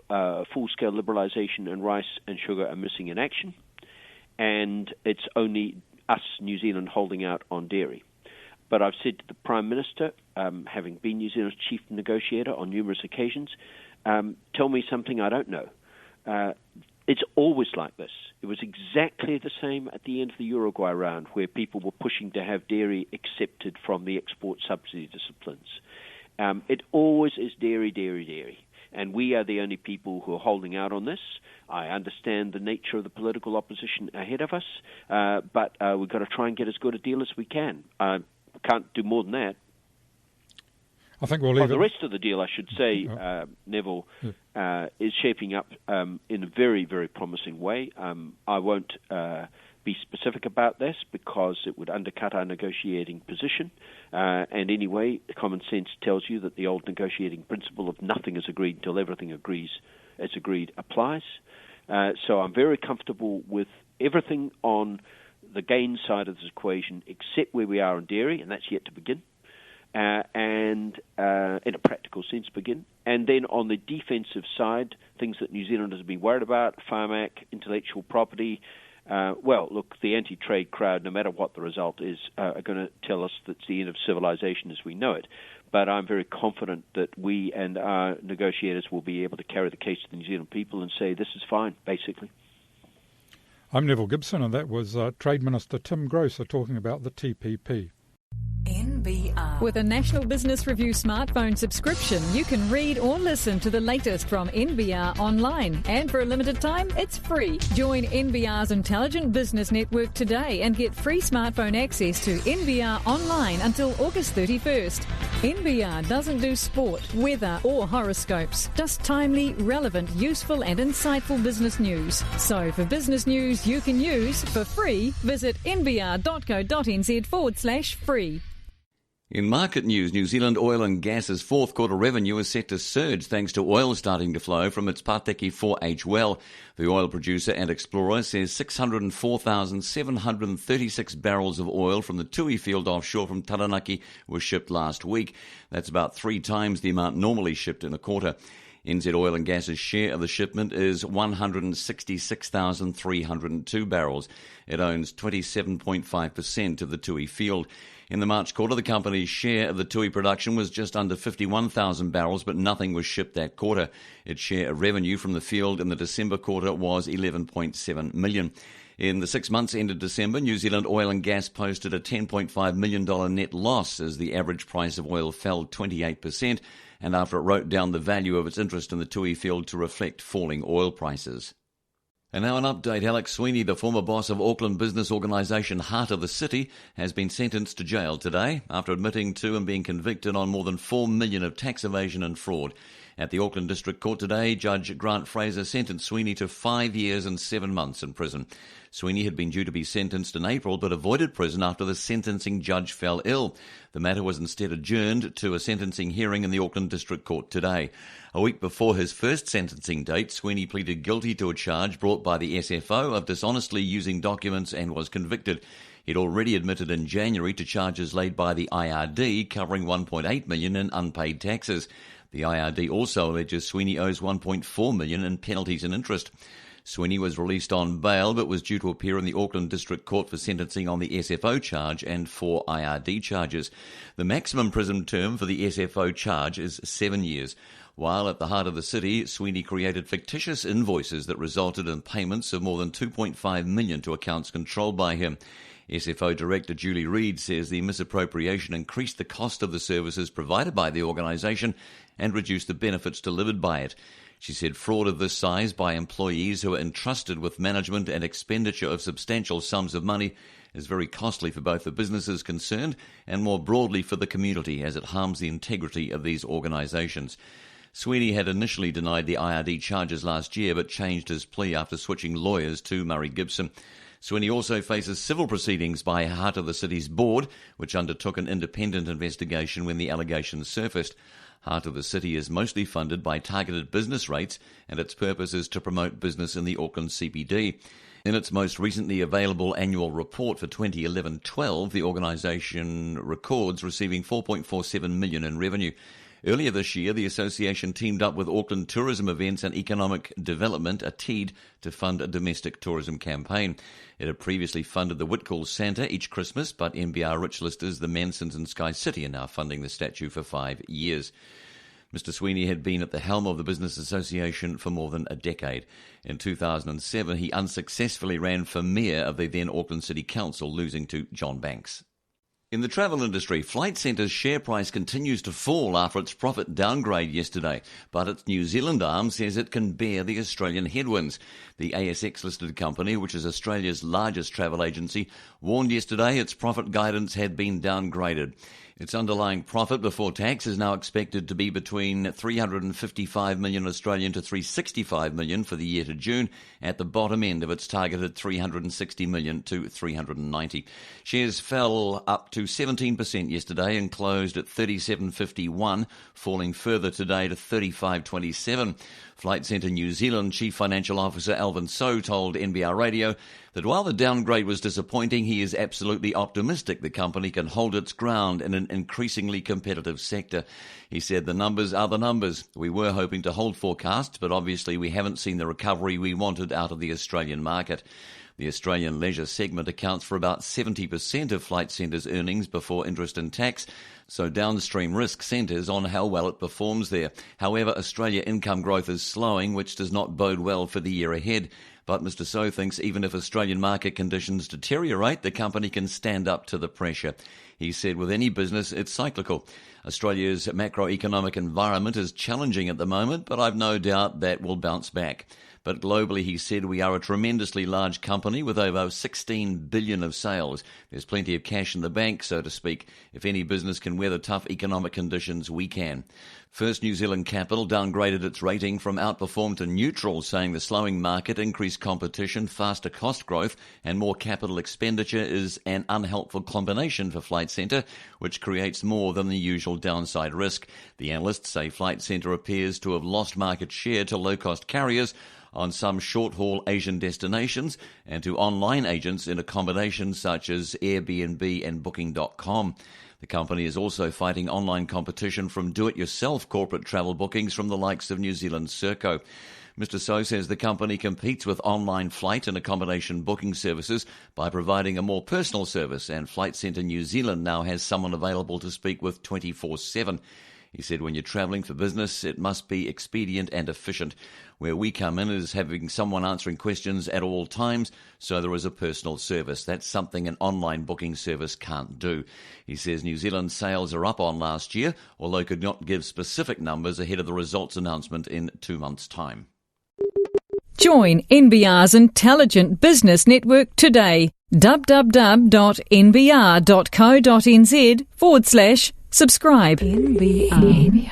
Speaker 8: full-scale liberalisation in rice and sugar are missing in action, and it's only us, New Zealand, holding out on dairy. But I've said to the Prime Minister, having been New Zealand's chief negotiator on numerous occasions, tell me something I don't know. It's always like this. It was exactly the same at the end of the Uruguay round, where people were pushing to have dairy accepted from the export subsidy disciplines. It always is dairy, dairy, dairy. And we are the only people who are holding out on this. I understand the nature of the political opposition ahead of us, but we've got to try and get as good a deal as we can. Can't do more than that.
Speaker 7: I think we'll leave
Speaker 8: the rest of the deal, I should say, Neville, is shaping up in a very, very promising way. I won't be specific about this because it would undercut our negotiating position. And anyway, common sense tells you that the old negotiating principle of nothing is agreed until everything is agreed applies. So I'm very comfortable with everything on the gain side of this equation except where we are in dairy, and that's yet to begin. And in a practical sense begin. And then on the defensive side, things that New Zealanders have been worried about, Farm Act, intellectual property. Well, look, the anti-trade crowd, no matter what the result is, are going to tell us that it's the end of civilization as we know it. But I'm very confident that we and our negotiators will be able to carry the case to the New Zealand people and say this is fine, basically.
Speaker 7: I'm Neville Gibson, and that was Trade Minister Tim Grosser talking about the TPP.
Speaker 5: NBR. With a National Business Review smartphone subscription, you can read or listen to the latest from NBR online. And for a limited time, it's free. Join NBR's Intelligent Business Network today and get free smartphone access to NBR online until August 31st. NBR doesn't do sport, weather or horoscopes, just timely, relevant, useful and insightful business news. So for business news you can use for free, visit nbr.co.nz/free.
Speaker 1: In market news, New Zealand Oil and Gas's fourth quarter revenue is set to surge thanks to oil starting to flow from its Pateki 4H well. The oil producer and explorer says 604,736 barrels of oil from the Tui field offshore from Taranaki was shipped last week. That's about 3 times the amount normally shipped in a quarter. NZ Oil and Gas's share of the shipment is 166,302 barrels. It owns 27.5% of the Tui field. In the March quarter, the company's share of the Tui production was just under 51,000 barrels, but nothing was shipped that quarter. Its share of revenue from the field in the December quarter was 11.7 million. In the 6 months ended December, New Zealand Oil and Gas posted a $10.5 million net loss as the average price of oil fell 28%, and after it wrote down the value of its interest in the Tui field to reflect falling oil prices. And now an update. Alex Sweeney, the former boss of Auckland business organisation Heart of the City, has been sentenced to jail today after admitting to and being convicted on more than $4 million of tax evasion and fraud. At the Auckland District Court today, Judge Grant Fraser sentenced Sweeney to 5 years and 7 months in prison. Sweeney had been due to be sentenced in April but avoided prison after the sentencing judge fell ill. The matter was instead adjourned to a sentencing hearing in the Auckland District Court today. A week before his first sentencing date, Sweeney pleaded guilty to a charge brought by the SFO of dishonestly using documents and was convicted. He'd already admitted in January to charges laid by the IRD covering $1.8 million in unpaid taxes. The IRD also alleges Sweeney owes $1.4 million in penalties and interest. Sweeney was released on bail but was due to appear in the Auckland District Court for sentencing on the SFO charge and 4 IRD charges. The maximum prison term for the SFO charge is 7 years. While at the Heart of the City, Sweeney created fictitious invoices that resulted in payments of more than $2.5 million to accounts controlled by him. SFO Director Julie Reid says the misappropriation increased the cost of the services provided by the organisation and reduced the benefits delivered by it. She said fraud of this size by employees who are entrusted with management and expenditure of substantial sums of money is very costly for both the businesses concerned and more broadly for the community as it harms the integrity of these organisations. Sweeney had initially denied the IRD charges last year but changed his plea after switching lawyers to Murray Gibson. Sweeney also faces civil proceedings by Heart of the City's board, which undertook an independent investigation when the allegations surfaced. Heart of the City is mostly funded by targeted business rates, and its purpose is to promote business in the Auckland CBD. In its most recently available annual report for 2011-12, the organisation records receiving $4.47 million in revenue. Earlier this year, the association teamed up with Auckland Tourism Events and Economic Development, a TEED, to fund a domestic tourism campaign. It had previously funded the Whitcool Santa each Christmas, but NBR rich listers, the Mansons and Sky City, are now funding the statue for 5 years. Mr. Sweeney had been at the helm of the Business Association for more than a decade. In 2007, he unsuccessfully ran for mayor of the then Auckland City Council, losing to John Banks. In the travel industry, Flight Centre's share price continues to fall after its profit downgrade yesterday, but its New Zealand arm says it can bear the Australian headwinds. The ASX-listed company, which is Australia's largest travel agency, warned yesterday its profit guidance had been downgraded. Its underlying profit before tax is now expected to be between 355 million Australian to 365 million for the year to June, at the bottom end of its targeted 360 million to 390. Shares fell up to 17% yesterday and closed at 37.51, falling further today to 35.27. Flight Centre New Zealand Chief Financial Officer Alvin So told NBR Radio that while the downgrade was disappointing, he is absolutely optimistic the company can hold its ground in an increasingly competitive sector. He said the numbers are the numbers. We were hoping to hold forecasts, but obviously we haven't seen the recovery we wanted out of the Australian market. The Australian leisure segment accounts for about 70% of Flight Centre's earnings before interest and tax, so downstream risk centres on how well it performs there. However, Australia income growth is slowing, which does not bode well for the year ahead. But Mr. So thinks even if Australian market conditions deteriorate, the company can stand up to the pressure. He said with any business, it's cyclical. Australia's macroeconomic environment is challenging at the moment, but I've no doubt that will bounce back. But globally, he said, we are a tremendously large company with over 16 billion of sales. There's plenty of cash in the bank, so to speak. If any business can weather tough economic conditions, we can. First New Zealand Capital downgraded its rating from outperform to neutral, saying the slowing market, increased competition, faster cost growth and more capital expenditure is an unhelpful combination for Flight Centre, which creates more than the usual downside risk. The analysts say Flight Centre appears to have lost market share to low-cost carriers on some short-haul Asian destinations and to online agents in accommodations such as Airbnb and Booking.com. The company is also fighting online competition from do-it-yourself corporate travel bookings from the likes of New Zealand's Serco. Mr. So says the company competes with online flight and accommodation booking services by providing a more personal service, and Flight Centre New Zealand now has someone available to speak with 24/7. He said when you're travelling for business, it must be expedient and efficient. Where we come in is having someone answering questions at all times, so there is a personal service. That's something an online booking service can't do. He says New Zealand sales are up on last year, although could not give specific numbers ahead of the results announcement in 2 months' time.
Speaker 5: Join NBR's Intelligent Business Network today. www.nbr.co.nz/subscribe. NBR.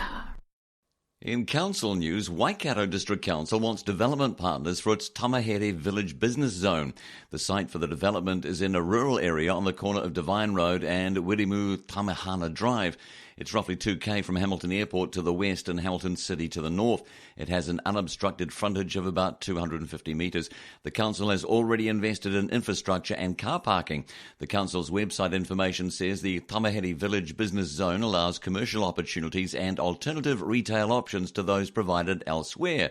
Speaker 1: In council news, Waikato District Council wants development partners for its Tamahere Village Business Zone. The site for the development is in a rural area on the corner of Divine Road and Wirimu Tamahana Drive. It's roughly 2k from Hamilton Airport to the west and Hamilton City to the north. It has an unobstructed frontage of about 250 metres. The council has already invested in infrastructure and car parking. The council's website information says the Tamahere Village Business Zone allows commercial opportunities and alternative retail options to those provided elsewhere.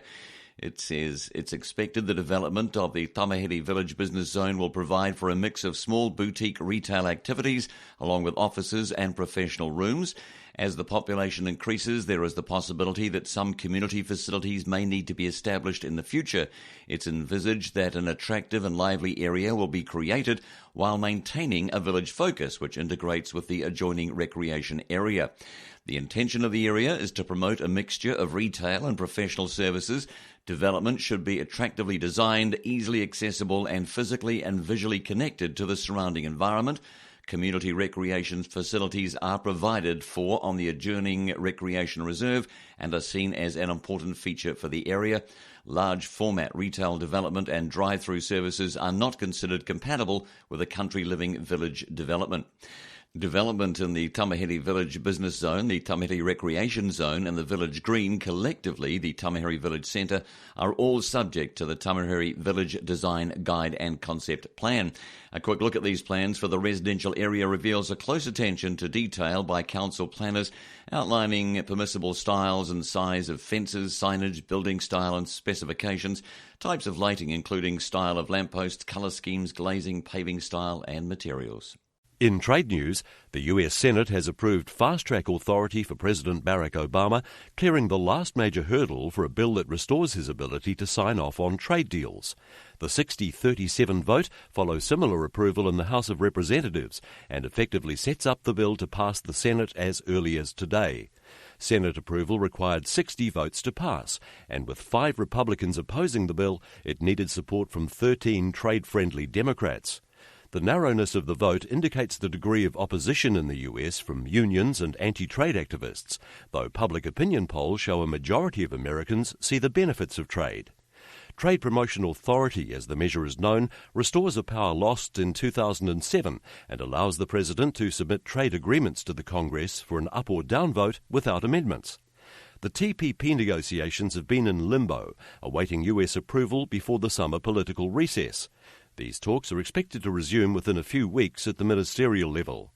Speaker 1: It says it's expected the development of the Tamahere Village Business Zone will provide for a mix of small boutique retail activities along with offices and professional rooms. As the population increases, there is the possibility that some community facilities may need to be established in the future. It's envisaged that an attractive and lively area will be created while maintaining a village focus, which integrates with the adjoining recreation area. The intention of the area is to promote a mixture of retail and professional services. Development should be attractively designed, easily accessible and physically and visually connected to the surrounding environment. Community recreation facilities are provided for on the adjoining recreation reserve and are seen as an important feature for the area. Large format retail development and drive-through services are not considered compatible with a country living village development. Development in the Tamahere Village Business Zone, the Tamahere Recreation Zone and the Village Green, collectively the Tamahere Village Centre, are all subject to the Tamahere Village Design Guide and Concept Plan. A quick look at these plans for the residential area reveals a close attention to detail by council planners, outlining permissible styles and size of fences, signage, building style and specifications, types of lighting including style of lampposts, colour schemes, glazing, paving style and materials.
Speaker 2: In trade news, the US Senate has approved fast-track authority for President Barack Obama, clearing the last major hurdle for a bill that restores his ability to sign off on trade deals. The 60-37 vote follows similar approval in the House of Representatives and effectively sets up the bill to pass the Senate as early as today. Senate approval required 60 votes to pass, and with 5 Republicans opposing the bill, it needed support from 13 trade-friendly Democrats. The narrowness of the vote indicates the degree of opposition in the US from unions and anti-trade activists, though public opinion polls show a majority of Americans see the benefits of trade. Trade Promotion Authority, as the measure is known, restores a power lost in 2007 and allows the President to submit trade agreements to the Congress for an up or down vote without amendments. The TPP negotiations have been in limbo, awaiting US approval before the summer political recess. These talks are expected to resume within a few weeks at the ministerial level.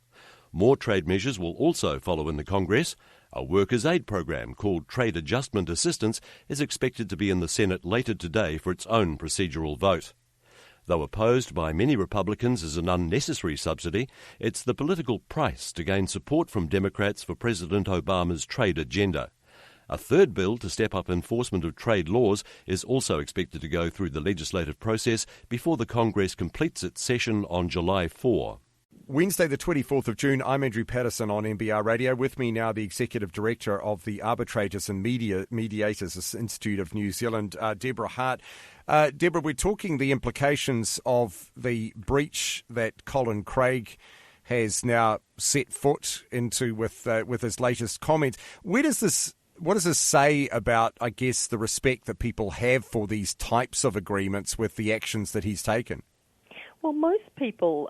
Speaker 2: More trade measures will also follow in the Congress. A workers' aid program called Trade Adjustment Assistance is expected to be in the Senate later today for its own procedural vote. Though opposed by many Republicans as an unnecessary subsidy, it's the political price to gain support from Democrats for President Obama's trade agenda. A third bill to step up enforcement of trade laws is also expected to go through the legislative process before the Congress completes its session on July 4.
Speaker 3: Wednesday, the 24th of June, I'm Andrew Patterson on NBR Radio. With me now, the Executive Director of the Arbitrators and Mediators Institute of New Zealand, Deborah Hart. Deborah, we're talking the implications of the breach that Colin Craig has now set foot into with his latest comments. What does this say about, I guess, the respect that people have for these types of agreements with the actions that he's taken?
Speaker 9: Well, most people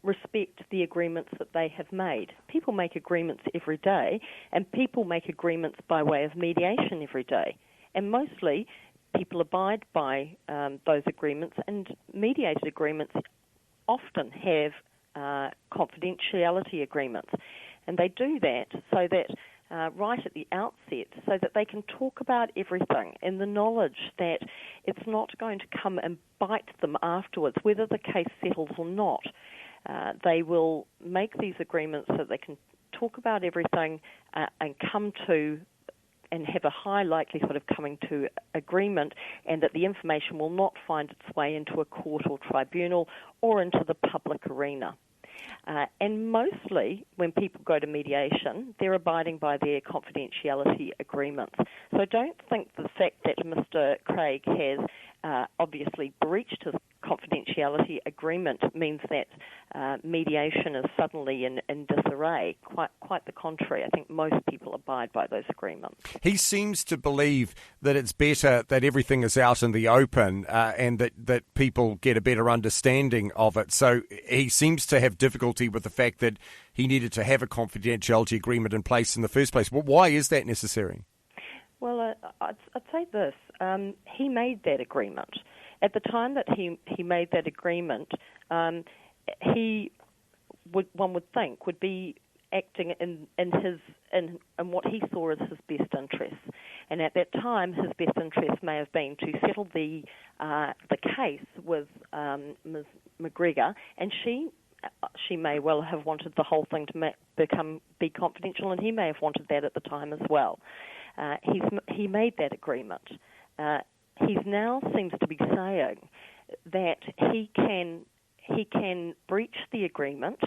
Speaker 9: respect the agreements that they have made. People make agreements every day, and people make agreements by way of mediation every day. And mostly, people abide by those agreements, and mediated agreements often have confidentiality agreements. And they do that so that right at the outset, so that they can talk about everything in the knowledge that it's not going to come and bite them afterwards, whether the case settles or not. They will make these agreements so they can talk about everything and come to and have a high likelihood of coming to agreement, and that the information will not find its way into a court or tribunal or into the public arena. And mostly, when people go to mediation, they're abiding by their confidentiality agreements. So don't think the fact that Mr. Craig has obviously breached his confidentiality agreement means that mediation is suddenly in disarray. Quite the contrary. I think most people abide by those agreements.
Speaker 3: He seems to believe that it's better that everything is out in the open and that people get a better understanding of it. So he seems to have difficulty with the fact that he needed to have a confidentiality agreement in place in the first place. Well, why is that necessary?
Speaker 9: Well, I'd say this. He made that agreement. At the time that he made that agreement, one would think, would be acting in what he saw as his best interests. And at that time, his best interest may have been to settle the case with Ms. McGregor, and she may well have wanted the whole thing to be confidential, and he may have wanted that at the time as well. He made that agreement. He now seems to be saying that he can breach the agreement,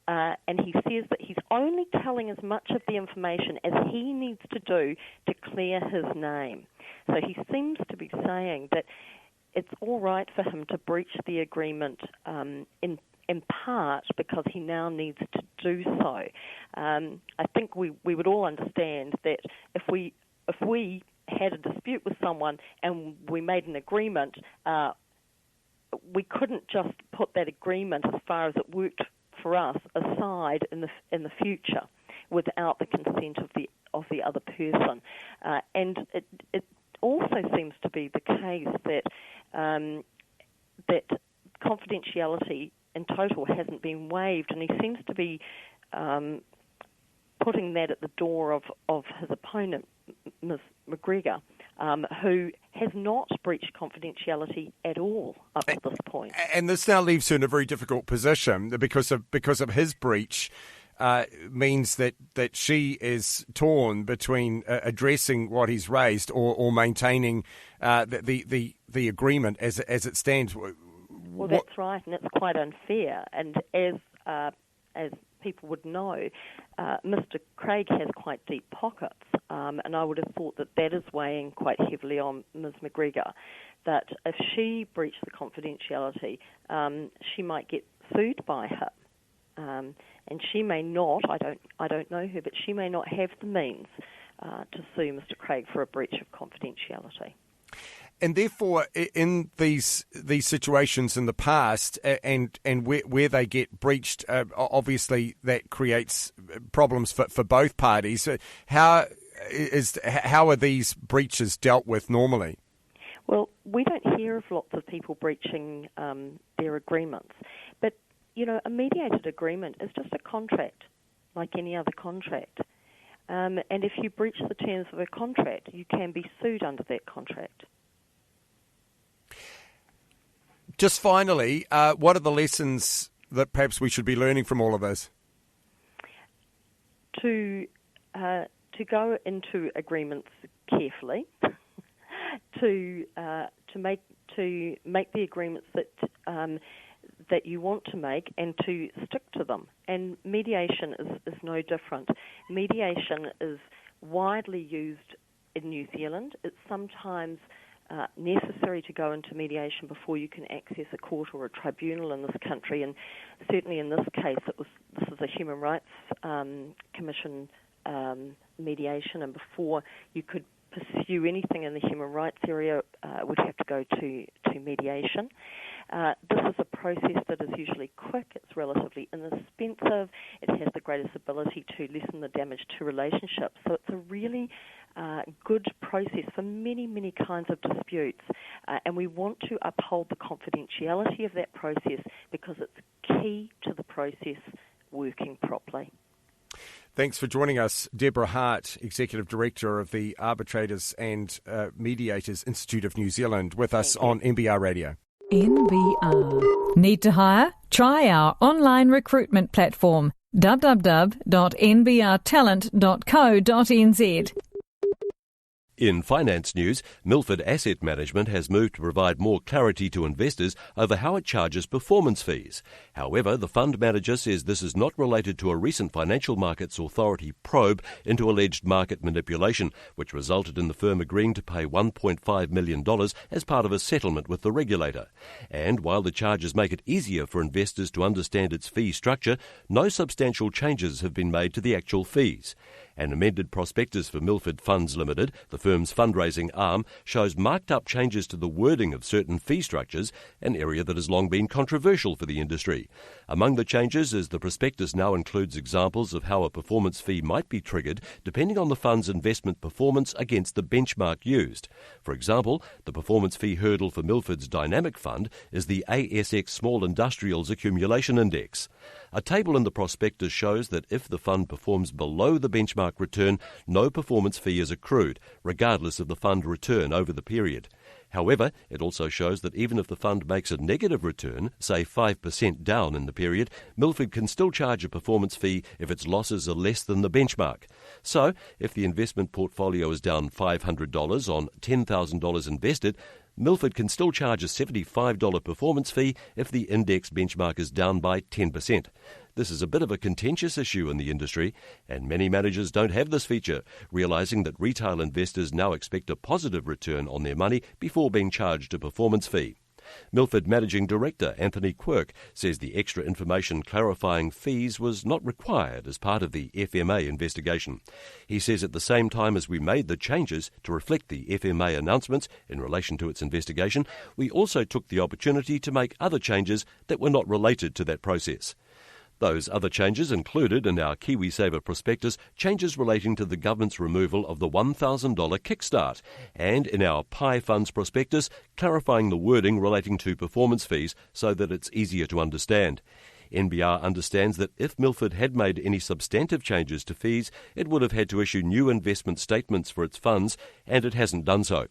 Speaker 9: and he says that he's only telling as much of the information as he needs to do to clear his name. So he seems to be saying that it's all right for him to breach the agreement in part because he now needs to do so. I think we would all understand that if we had a dispute with someone and we made an agreement, we couldn't just put that agreement, as far as it worked for us, aside in the future without the consent of the other person. And it also seems to be the case that confidentiality in total hasn't been waived, and he seems to be putting that at the door of his opponent, Ms. McGregor, who has not breached confidentiality at all up to this point.
Speaker 3: And this now leaves her in a very difficult position because of his breach. Means that she is torn between addressing what he's raised or maintaining the agreement as it stands.
Speaker 9: Well, that's right, and it's quite unfair. And as people would know, Mr. Craig has quite deep pockets, and I would have thought that is weighing quite heavily on Ms. McGregor. That if she breached the confidentiality, she might get sued by him. And she may not, I don't know her, but she may not have the means to sue Mr. Craig for a breach of confidentiality.
Speaker 3: And therefore, in these situations in the past, and where they get breached, obviously that creates problems for both parties. How are these breaches dealt with normally?
Speaker 9: Well, we don't hear of lots of people breaching their agreements, but a mediated agreement is just a contract, like any other contract. And if you breach the terms of a contract, you can be sued under that contract.
Speaker 3: Just finally, what are the lessons that perhaps we should be learning from all of this?
Speaker 9: To go into agreements carefully, to make the agreements that you want to make and to stick to them. And mediation is no different. Mediation is widely used in New Zealand. It's sometimes necessary to go into mediation before you can access a court or a tribunal in this country, and certainly in this case this is a Human Rights Commission mediation, and before you could pursue anything in the human rights area, would have to go to mediation. This is a process that is usually quick, it's relatively inexpensive, it has the greatest ability to lessen the damage to relationships. So it's a really good process for many, many kinds of disputes. And we want to uphold the confidentiality of that process because it's key to the process working properly.
Speaker 3: Thanks for joining us, Deborah Hart, Executive Director of the Arbitrators and Mediators Institute of New Zealand, with us on NBR Radio.
Speaker 5: NBR. Need to hire? Try our online recruitment platform, www.nbrtalent.co.nz.
Speaker 2: In finance news, Milford Asset Management has moved to provide more clarity to investors over how it charges performance fees. However, the fund manager says this is not related to a recent Financial Markets Authority probe into alleged market manipulation, which resulted in the firm agreeing to pay $1.5 million as part of a settlement with the regulator. And while the charges make it easier for investors to understand its fee structure, no substantial changes have been made to the actual fees. An amended prospectus for Milford Funds Limited, the firm's fundraising arm, shows marked-up changes to the wording of certain fee structures, an area that has long been controversial for the industry. Among the changes is the prospectus now includes examples of how a performance fee might be triggered depending on the fund's investment performance against the benchmark used. For example, the performance fee hurdle for Milford's Dynamic Fund is the ASX Small Industrials Accumulation Index. A table in the prospectus shows that if the fund performs below the benchmark return, no performance fee is accrued, regardless of the fund return over the period. However, it also shows that even if the fund makes a negative return, say 5% down in the period, Milford can still charge a performance fee if its losses are less than the benchmark. So, if the investment portfolio is down $500 on $10,000 invested, Milford can still charge a $75 performance fee if the index benchmark is down by 10%. This is a bit of a contentious issue in the industry, and many managers don't have this feature, realising that retail investors now expect a positive return on their money before being charged a performance fee. Milford Managing Director Anthony Quirk says the extra information clarifying fees was not required as part of the FMA investigation. He says at the same time as we made the changes to reflect the FMA announcements in relation to its investigation, we also took the opportunity to make other changes that were not related to that process. Those other changes included in our KiwiSaver prospectus changes relating to the government's removal of the $1,000 kickstart, and in our PI Funds prospectus clarifying the wording relating to performance fees so that it's easier to understand. NBR understands that if Milford had made any substantive changes to fees, it would have had to issue new investment statements for its funds, and it hasn't done so.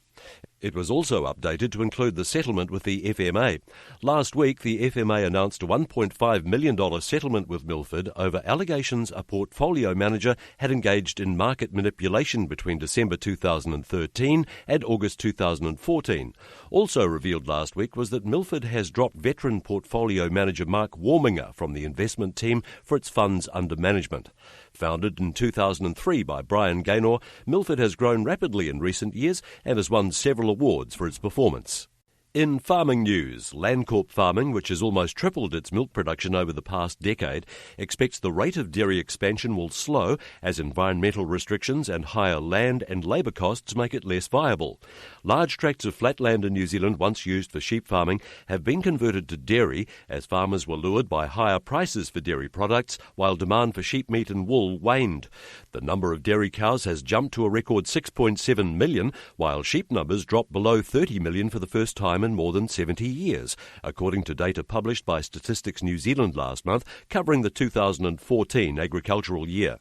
Speaker 2: It was also updated to include the settlement with the FMA. Last week, the FMA announced a $1.5 million settlement with Milford over allegations a portfolio manager had engaged in market manipulation between December 2013 and August 2014. Also revealed last week was that Milford has dropped veteran portfolio manager Mark Warminger from the investment team for its funds under management. Founded in 2003 by Brian Gaynor, Milford has grown rapidly in recent years and has won several awards for its performance. In farming news, Landcorp Farming, which has almost tripled its milk production over the past decade, expects the rate of dairy expansion will slow as environmental restrictions and higher land and labour costs make it less viable. Large tracts of flat land in New Zealand, once used for sheep farming, have been converted to dairy as farmers were lured by higher prices for dairy products while demand for sheep meat and wool waned. The number of dairy cows has jumped to a record 6.7 million, while sheep numbers dropped below 30 million for the first time in more than 70 years, according to data published by Statistics New Zealand last month, covering the 2014 agricultural year.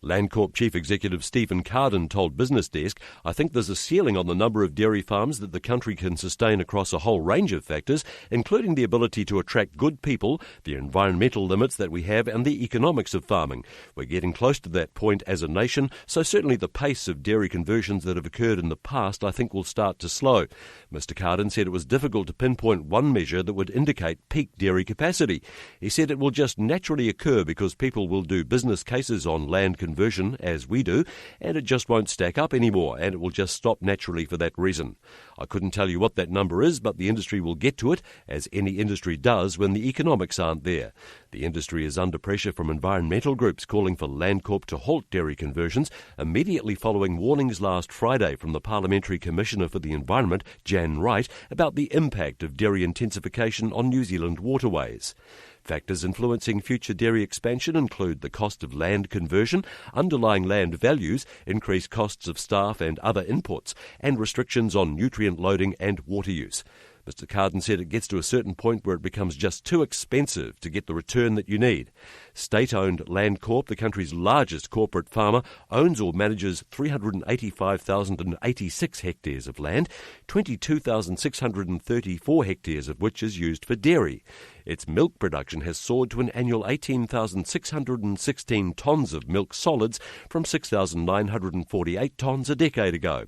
Speaker 2: Landcorp Chief Executive Stephen Carden told Business Desk, "I think there's a ceiling on the number of dairy farms that the country can sustain across a whole range of factors, including the ability to attract good people, the environmental limits that we have, and the economics of farming. We're getting close to that point as a nation, so certainly the pace of dairy conversions that have occurred in the past I think will start to slow." Mr Carden said it was difficult to pinpoint one measure that would indicate peak dairy capacity. He said it will just naturally occur because people will do business cases on land conversion, as we do, and it just won't stack up anymore, and it will just stop naturally for that reason. I couldn't tell you what that number is, but the industry will get to it, as any industry does when the economics aren't there. The industry is under pressure from environmental groups calling for Landcorp to halt dairy conversions, immediately following warnings last Friday from the Parliamentary Commissioner for the Environment, Jan Wright, about the impact of dairy intensification on New Zealand waterways. Factors influencing future dairy expansion include the cost of land conversion, underlying land values, increased costs of staff and other inputs, and restrictions on nutrient loading and water use. Mr Carden said it gets to a certain point where it becomes just too expensive to get the return that you need. State-owned Landcorp, the country's largest corporate farmer, owns or manages 385,086 hectares of land, 22,634 hectares of which is used for dairy. Its milk production has soared to an annual 18,616 tonnes of milk solids from 6,948 tonnes a decade ago.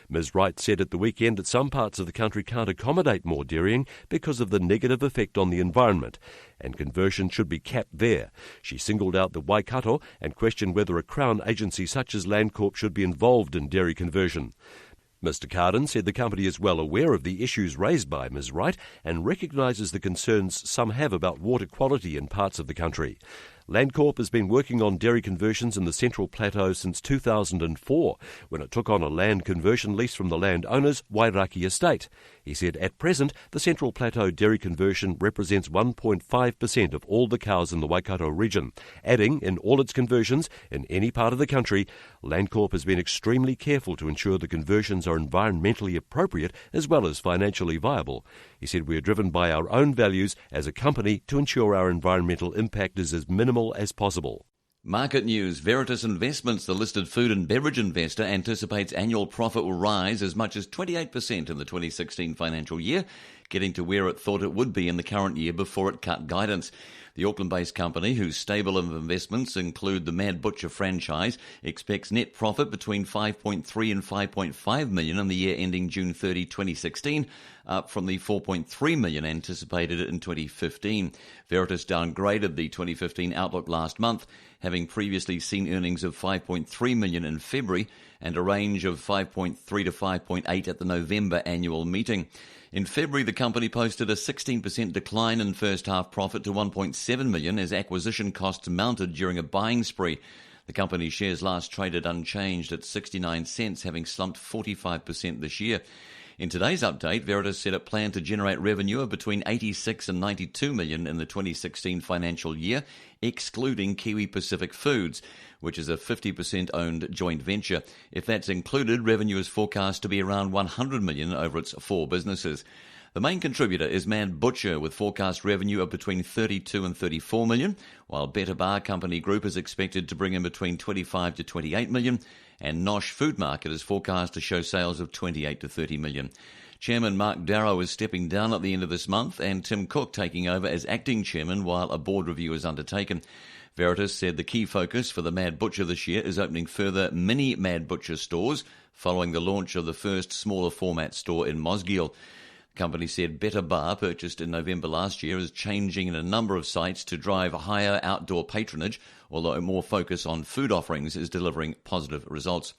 Speaker 2: Ms Wright said at the weekend that some parts of the country can't accommodate more dairying because of the negative effect on the environment, and conversion should be capped there. She singled out the Waikato and questioned whether a Crown agency such as Landcorp should be involved in dairy conversion. Mr Carden said the company is well aware of the issues raised by Ms Wright and recognises the concerns some have about water quality in parts of the country. Landcorp has been working on dairy conversions in the Central Plateau since 2004, when it took on a land conversion lease from the landowner's Wairaki estate. He said at present, the Central Plateau dairy conversion represents 1.5% of all the cows in the Waikato region. Adding, in all its conversions, in any part of the country, Landcorp has been extremely careful to ensure the conversions are environmentally appropriate as well as financially viable. He said we are driven by our own values as a company to ensure our environmental impact is as minimal as possible.
Speaker 1: Market news. Veritas Investments, the listed food and beverage investor, anticipates annual profit will rise as much as 28% in the 2016 financial year, getting to where it thought it would be in the current year before it cut guidance. The Auckland-based company, whose stable of investments include the Mad Butcher franchise, expects net profit between $5.3 and $5.5 million in the year ending June 30, 2016, up from the $4.3 million anticipated in 2015. Veritas downgraded the 2015 outlook last month. having previously seen earnings of $5.3 million in February and a range of 5.3 to 5.8 at the November annual meeting. In February, the company posted a 16% decline in first-half profit to $1.7 million as acquisition costs mounted during a buying spree. The company's shares last traded unchanged at 69 cents, having slumped 45% this year. In today's update, Veritas said it planned to generate revenue of between 86 and 92 million in the 2016 financial year, excluding Kiwi Pacific Foods, which is a 50% owned joint venture. If that's included, revenue is forecast to be around 100 million over its 4 businesses. The main contributor is Mad Butcher, with forecast revenue of between 32 and 34 million, while Better Bar Company Group is expected to bring in between 25 to 28 million, and Nosh Food Market is forecast to show sales of 28 to 30 million. Chairman Mark Darrow is stepping down at the end of this month, and Tim Cook taking over as acting chairman while a board review is undertaken. Veritas said the key focus for the Mad Butcher this year is opening further mini Mad Butcher stores, following the launch of the first smaller format store in Mosgiel. The company said Better Bar, purchased in November last year, is changing in a number of sites to drive higher outdoor patronage, although more focus on food offerings is delivering positive results.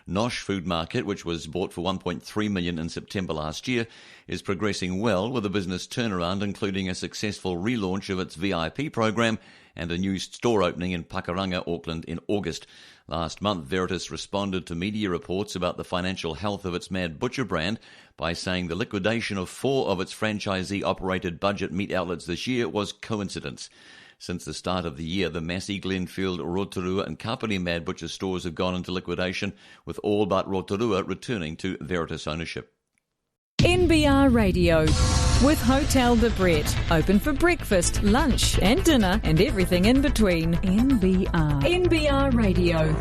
Speaker 1: Nosh Food Market, which was bought for $1.3 million in September last year, is progressing well with a business turnaround, including a successful relaunch of its VIP program and a new store opening in Pakuranga, Auckland in August. Last month, Veritas responded to media reports about the financial health of its Mad Butcher brand by saying the liquidation of 4 of its franchisee-operated budget meat outlets this year was coincidence. Since the start of the year, the Massey, Glenfield, Rotorua and Kapiti Mad Butcher stores have gone into liquidation, with all but Rotorua returning to Veritas ownership.
Speaker 5: NBR Radio with Hotel de Brett. Open for breakfast, lunch and dinner and everything in between. NBR Radio.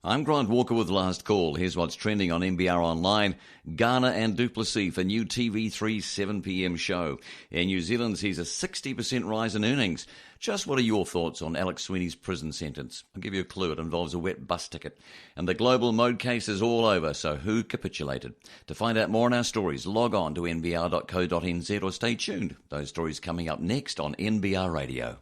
Speaker 1: I'm Grant Walker with Last Call. Here's what's trending on NBR Online. Garner and Duplessis for new TV3 7pm show. In New Zealand sees a 60% rise in earnings. Just what are your thoughts on Alex Sweeney's prison sentence? I'll give you a clue. It involves a wet bus ticket. And the global mode case is all over, so who capitulated? To find out more on our stories, log on to nbr.co.nz or stay tuned. Those stories coming up next on NBR Radio.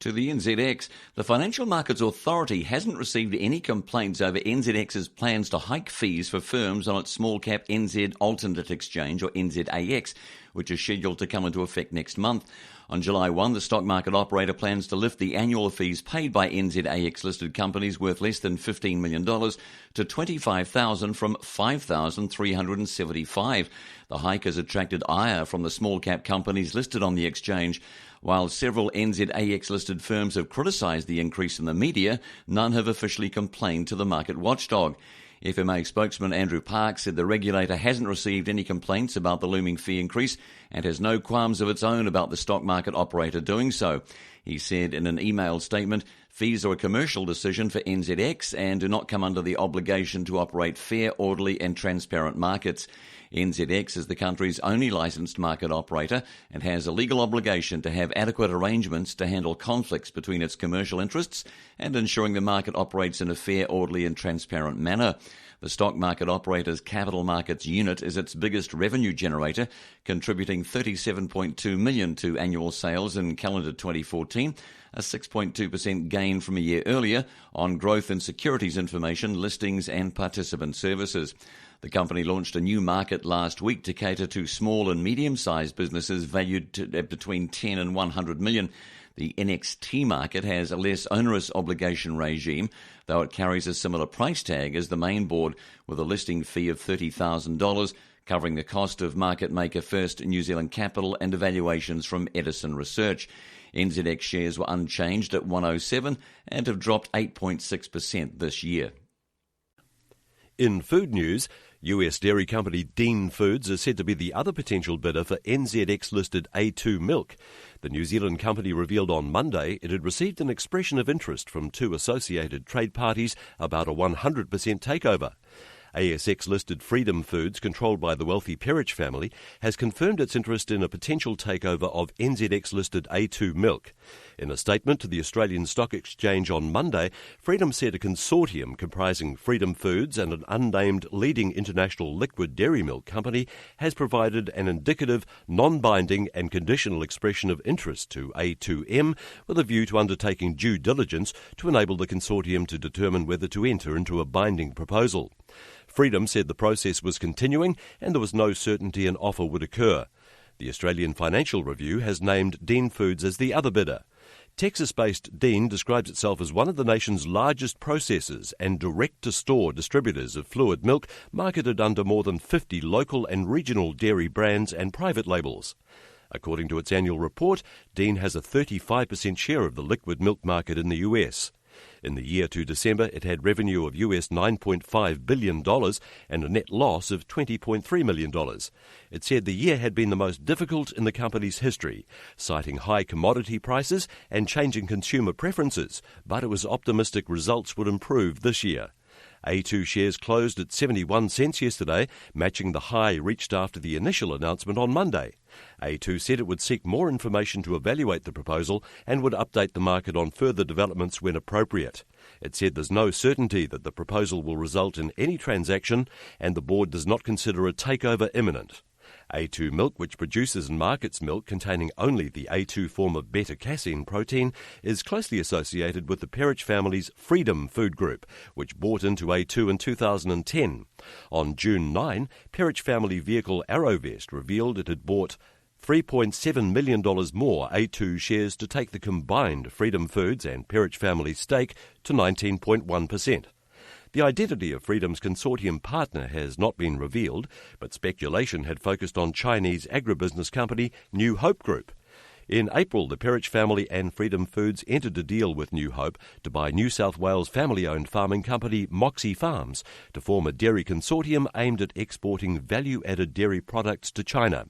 Speaker 1: To the NZX, the Financial Markets Authority hasn't received any complaints over NZX's plans to hike fees for firms on its small-cap NZ Alternate Exchange, or NZAX, which is scheduled to come into effect next month. On July 1, the stock market operator plans to lift the annual fees paid by NZAX-listed companies worth less than $15 million to $25,000 from $5,375. The hike has attracted ire from the small-cap companies listed on the exchange. While several NZAX-listed firms have criticised the increase in the media, none have officially complained to the market watchdog. FMA spokesman Andrew Park said the regulator hasn't received any complaints about the looming fee increase and has no qualms of its own about the stock market operator doing so. He said in an emailed statement, "Fees are a commercial decision for NZX and do not come under the obligation to operate fair, orderly and transparent markets. NZX is the country's only licensed market operator and has a legal obligation to have adequate arrangements to handle conflicts between its commercial interests and ensuring the market operates in a fair, orderly and transparent manner." The stock market operator's capital markets unit is its biggest revenue generator, contributing $37.2 million to annual sales in calendar 2014, a 6.2% gain from a year earlier on growth in securities information, listings and participant services. The company launched a new market last week to cater to small and medium-sized businesses valued at between 10 and 100 million. The NXT market has a less onerous obligation regime, though it carries a similar price tag as the main board, with a listing fee of $30,000, covering the cost of market maker First New Zealand Capital and evaluations from Edison Research. NZX shares were unchanged at 107 and have dropped 8.6% this year.
Speaker 2: In food news, US dairy company Dean Foods is said to be the other potential bidder for NZX-listed A2 milk. The New Zealand company revealed on Monday it had received an expression of interest from 2 associated trade parties about a 100% takeover. ASX-listed Freedom Foods, controlled by the wealthy Perich family, has confirmed its interest in a potential takeover of NZX-listed A2 milk. In a statement to the Australian Stock Exchange on Monday, Freedom said a consortium comprising Freedom Foods and an unnamed leading international liquid dairy milk company has provided an indicative, non-binding and conditional expression of interest to A2M with a view to undertaking due diligence to enable the consortium to determine whether to enter into a binding proposal. Freedom said the process was continuing and there was no certainty an offer would occur. The Australian Financial Review has named Dean Foods as the other bidder. Texas-based Dean describes itself as one of the nation's largest processors and direct-to-store distributors of fluid milk marketed under more than 50 local and regional dairy brands and private labels. According to its annual report, Dean has a 35% share of the liquid milk market in the US. In the year to December, it had revenue of US $9.5 billion and a net loss of $20.3 million. It said the year had been the most difficult in the company's history, citing high commodity prices and changing consumer preferences, but it was optimistic results would improve this year. A2 shares closed at 71 cents yesterday, matching the high reached after the initial announcement on Monday. A2 said it would seek more information to evaluate the proposal and would update the market on further developments when appropriate. It said there's no certainty that the proposal will result in any transaction and the board does not consider a takeover imminent. A2 Milk, which produces and markets milk containing only the A2 form of beta-casein protein, is closely associated with the Perich family's Freedom Food Group, which bought into A2 in 2010. On June 9, Perich family vehicle Arrowvest revealed it had bought $3.7 million more A2 shares to take the combined Freedom Foods and Perich family stake to 19.1%. The identity of Freedom's consortium partner has not been revealed, but speculation had focused on Chinese agribusiness company New Hope Group. In April, the Perich family and Freedom Foods entered a deal with New Hope to buy New South Wales family-owned farming company Moxie Farms to form a dairy consortium aimed at exporting value-added dairy products to China.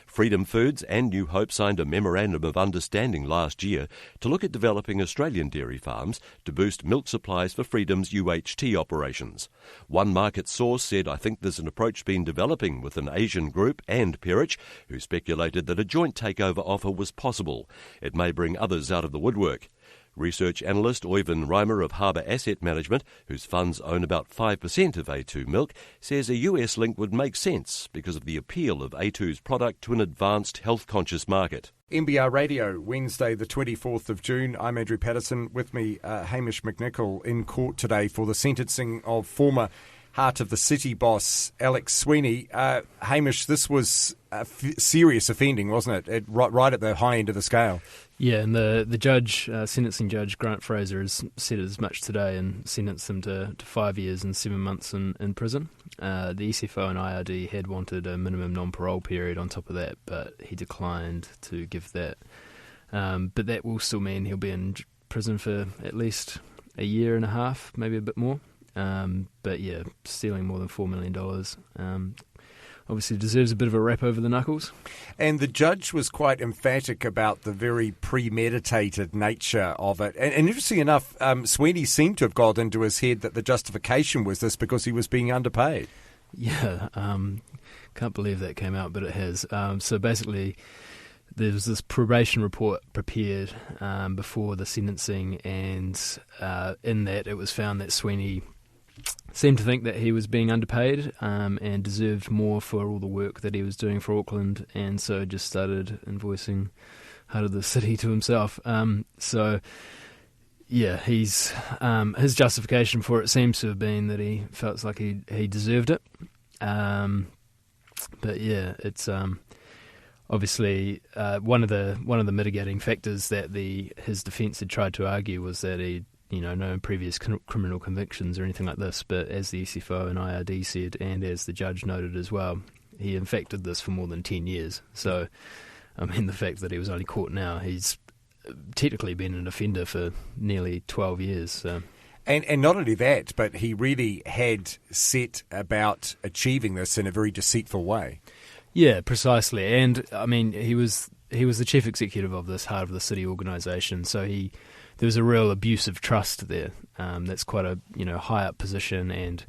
Speaker 2: Freedom Foods and New Hope signed a memorandum of understanding last year to look at developing Australian dairy farms to boost milk supplies for Freedom's UHT operations. One market source said, "I think there's an approach been developing with an Asian group and Perich, who speculated that a joint takeover offer was possible. It may bring others out of the woodwork." Research analyst Oivind Reimer of Harbour Asset Management, whose funds own about 5% of A2 Milk, says a US link would make sense because of the appeal of A2's product to an advanced health-conscious market.
Speaker 3: NBR Radio, Wednesday the 24th of June. I'm Andrew Patterson. With me, Hamish McNichol in court today for the sentencing of former Heart of the City boss Alex Sweeney. Hamish, this was a serious offending, wasn't it? Right at the high end of the scale.
Speaker 10: Yeah, and the judge, sentencing judge Grant Fraser, has said as much today and sentenced him to 5 years and 7 months in prison. The ECFO and IRD had wanted a minimum non-parole period on top of that, but he declined to give that. But that will still mean he'll be in prison for at least a year and a half, maybe a bit more. But yeah, stealing more than $4 million. Obviously deserves a bit of a rap over the knuckles.
Speaker 3: And the judge was quite emphatic about the very premeditated nature of it. And interestingly enough, Sweeney seemed to have got into his head that the justification was this because he was being underpaid.
Speaker 10: Yeah, can't believe that came out, but it has. So basically, there was this probation report prepared before the sentencing, and in that it was found that Sweeney seemed to think that he was being underpaid and deserved more for all the work that he was doing for Auckland, and so just started invoicing Heart of the City to himself. So, yeah, his justification for it seems to have been that he felt like he deserved it. But yeah, it's obviously one of the mitigating factors that his defence had tried to argue was that he, no previous criminal convictions or anything like this, but as the ECFO and IRD said, and as the judge noted as well, he in fact did this for more than 10 years. So, I mean, the fact that he was only caught now, he's technically been an offender for nearly 12 years. So.
Speaker 3: And not only that, but he really had set about achieving this in a very deceitful way.
Speaker 10: Yeah, precisely. And, I mean, he was the chief executive of this Heart of the City organisation, so there was a real abuse of trust there. That's quite a high up position, and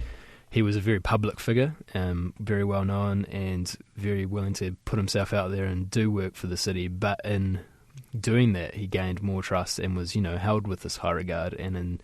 Speaker 10: he was a very public figure, very well known, and very willing to put himself out there and do work for the city, but in doing that, he gained more trust and was, held with this high regard. And in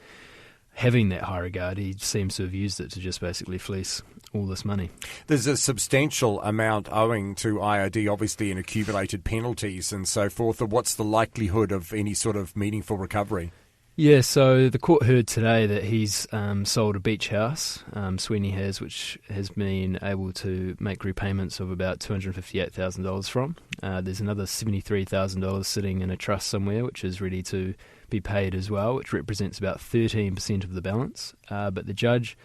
Speaker 10: having that high regard, he seems to have used it to just basically fleece all this money.
Speaker 3: There's a substantial amount owing to IOD, obviously, in accumulated penalties and so forth. What's the likelihood of any sort of meaningful recovery?
Speaker 10: Yeah, so the court heard today that he's sold a beach house, Sweeney has, which has been able to make repayments of about $258,000 from. There's another $73,000 sitting in a trust somewhere, which is ready to be paid as well, which represents about 13% of the balance. But the judge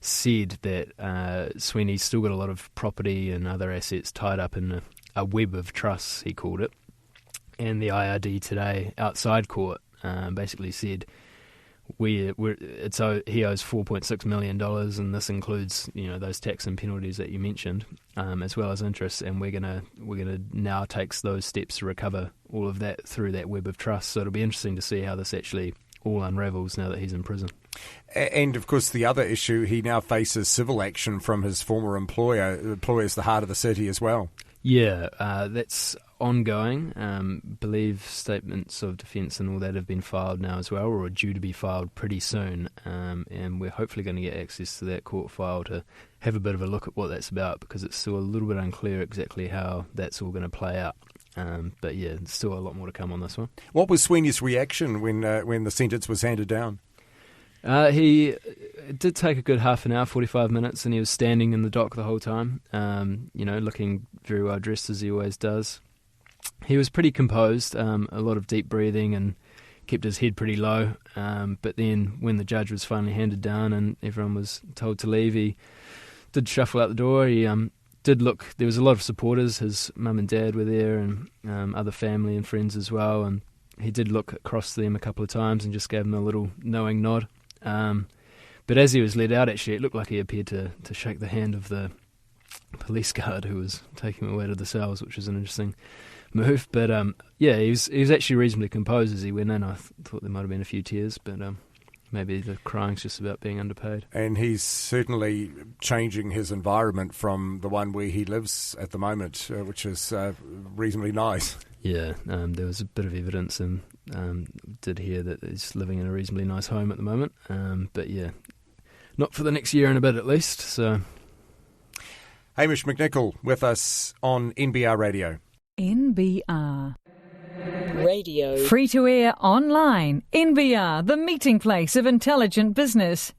Speaker 10: said that Sweeney's still got a lot of property and other assets tied up in a web of trusts, he called it. And the IRD today, outside court, basically said he owes $4.6 million, and this includes those tax and penalties that you mentioned, as well as interest. And we're gonna now take those steps to recover all of that through that web of trust. So it'll be interesting to see how this actually all unravels now that he's in prison.
Speaker 3: And of course, the other issue, he now faces civil action from his former employer. The employer's the Heart of the City as well. Yeah,
Speaker 10: that's ongoing. Believe statements of defence and all that have been filed now as well, or are due to be filed pretty soon. And we're hopefully going to get access to that court file to have a bit of a look at what that's about, because it's still a little bit unclear exactly how that's all going to play out. But yeah, there's still a lot more to come on this one.
Speaker 3: What was Sweeney's reaction when the sentence was handed down?
Speaker 10: He did take a good half an hour, 45 minutes, and he was standing in the dock the whole time, looking very well dressed as he always does. He was pretty composed, a lot of deep breathing, and kept his head pretty low. But then when the judge was finally handed down and everyone was told to leave, he did shuffle out the door. He did look, there was a lot of supporters. His mum and dad were there, and other family and friends as well. And he did look across them a couple of times and just gave them a little knowing nod. But as he was let out, actually, it looked like he appeared to shake the hand of the police guard who was taking him away to the cells, which was an interesting move. But he was actually reasonably composed as he went in. I thought there might have been a few tears, but maybe the crying's just about being underpaid.
Speaker 3: And he's certainly changing his environment from the one where he lives at the moment, which is reasonably nice.
Speaker 10: Yeah, there was a bit of evidence, and did hear that he's living in a reasonably nice home at the moment. But yeah, not for the next year and a bit at least. So,
Speaker 3: Hamish McNichol with us on NBR Radio.
Speaker 5: NBR Radio. Free to air online. NBR, the meeting place of intelligent business.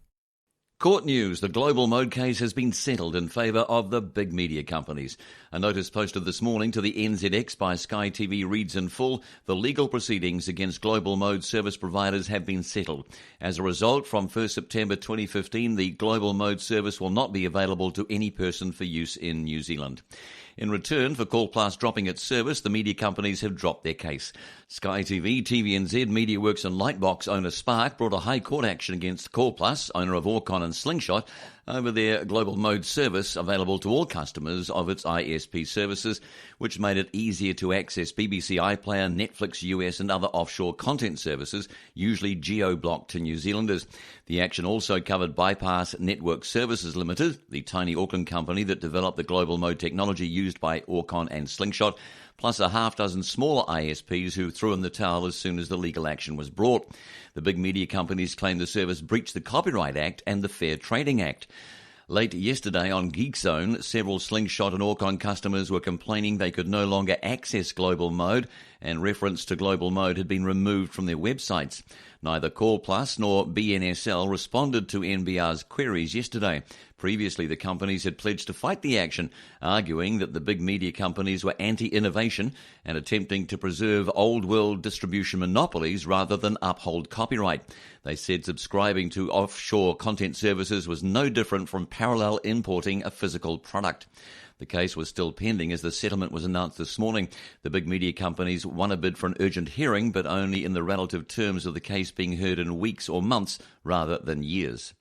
Speaker 1: Court news. The Global Mode case has been settled in favour of the big media companies. A notice posted this morning to the NZX by Sky TV reads in full, the legal proceedings against Global Mode service providers have been settled. As a result, from 1st September 2015, the Global Mode service will not be available to any person for use in New Zealand. In return for Call Plus dropping its service, the media companies have dropped their case. Sky TV, TVNZ, MediaWorks and Lightbox owner Spark brought a High Court action against Call Plus, owner of Orcon and Slingshot, over their Global Mode service available to all customers of its ISP services, which made it easier to access BBC iPlayer, Netflix US and other offshore content services, usually geo-blocked to New Zealanders. The action also covered Bypass Network Services Limited, the tiny Auckland company that developed the Global Mode technology used by Orcon and Slingshot, plus a half dozen smaller ISPs who threw in the towel as soon as the legal action was brought. The big media companies claim the service breached the Copyright Act and the Fair Trading Act. Late yesterday on Geek Zone, several Slingshot and Orcon customers were complaining they could no longer access Global Mode, and reference to Global Mode had been removed from their websites. Neither Call Plus nor BNSL responded to NBR's queries yesterday. Previously, the companies had pledged to fight the action, arguing that the big media companies were anti-innovation and attempting to preserve old-world distribution monopolies rather than uphold copyright. They said subscribing to offshore content services was no different from parallel importing a physical product. The case was still pending as the settlement was announced this morning. The big media companies won a bid for an urgent hearing, but only in the relative terms of the case being heard in weeks or months rather than years.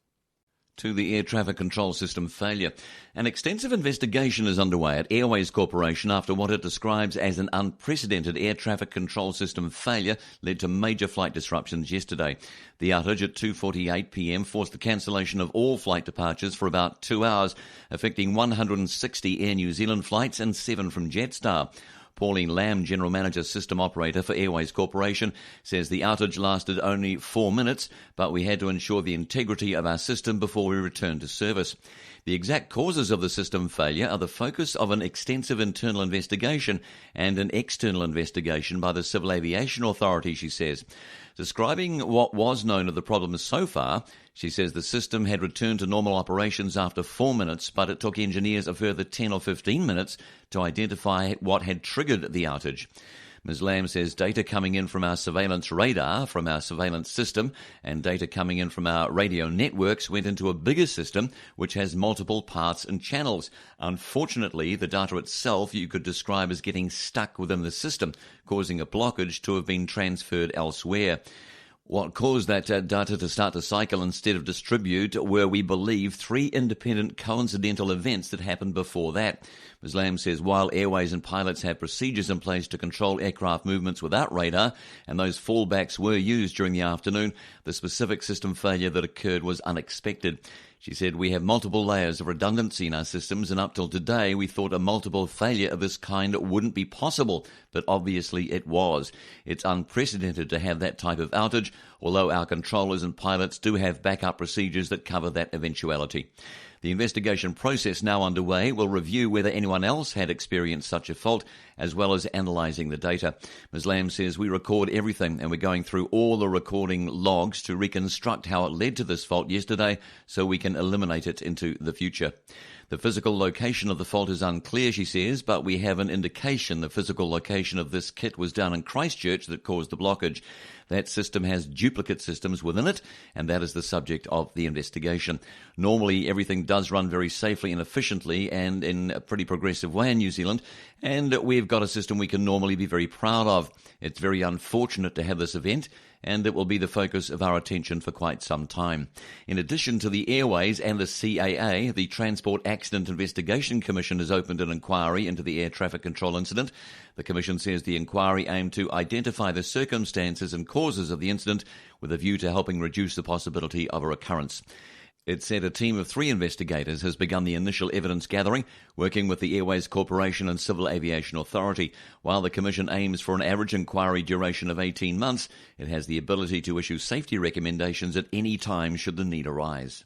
Speaker 1: To the air traffic control system failure. An extensive investigation is underway at Airways Corporation after what it describes as an unprecedented air traffic control system failure led to major flight disruptions yesterday. The outage at 2:48 p.m. forced the cancellation of all flight departures for about 2 hours, affecting 160 Air New Zealand flights and 7 from Jetstar. Pauline Lamb, General Manager System Operator for Airways Corporation, says the outage lasted only 4 minutes, but we had to ensure the integrity of our system before we returned to service. The exact causes of the system failure are the focus of an extensive internal investigation and an external investigation by the Civil Aviation Authority, she says. Describing what was known of the problems so far, she says the system had returned to normal operations after 4 minutes, but it took engineers a further 10 or 15 minutes to identify what had triggered the outage. Ms Lamb says data coming in from our surveillance radar, from our surveillance system, and data coming in from our radio networks went into a bigger system which has multiple parts and channels. Unfortunately, the data itself you could describe as getting stuck within the system, causing a blockage to have been transferred elsewhere. What caused that data to start to cycle instead of distribute were, we believe, 3 independent coincidental events that happened before that. Ms Lamb says while airways and pilots have procedures in place to control aircraft movements without radar, and those fallbacks were used during the afternoon, the specific system failure that occurred was unexpected. She said, we have multiple layers of redundancy in our systems, and up till today we thought a multiple failure of this kind wouldn't be possible, but obviously it was. It's unprecedented to have that type of outage, although our controllers and pilots do have backup procedures that cover that eventuality. The investigation process now underway will review whether anyone else had experienced such a fault, as well as analysing the data. Ms Lamb says we record everything, and we're going through all the recording logs to reconstruct how it led to this fault yesterday so we can eliminate it into the future. The physical location of the fault is unclear, she says, but we have an indication the physical location of this kit was down in Christchurch that caused the blockage. That system has duplicate systems within it, and that is the subject of the investigation. Normally, everything does run very safely and efficiently and in a pretty progressive way in New Zealand, and we've got a system we can normally be very proud of. It's very unfortunate to have this event, and it will be the focus of our attention for quite some time. In addition to the Airways and the CAA, the Transport Accident Investigation Commission has opened an inquiry into the air traffic control incident. The Commission says the inquiry aimed to identify the circumstances and causes of the incident with a view to helping reduce the possibility of a recurrence. It said a team of 3 investigators has begun the initial evidence gathering, working with the Airways Corporation and Civil Aviation Authority. While the Commission aims for an average inquiry duration of 18 months, it has the ability to issue safety recommendations at any time should the need arise.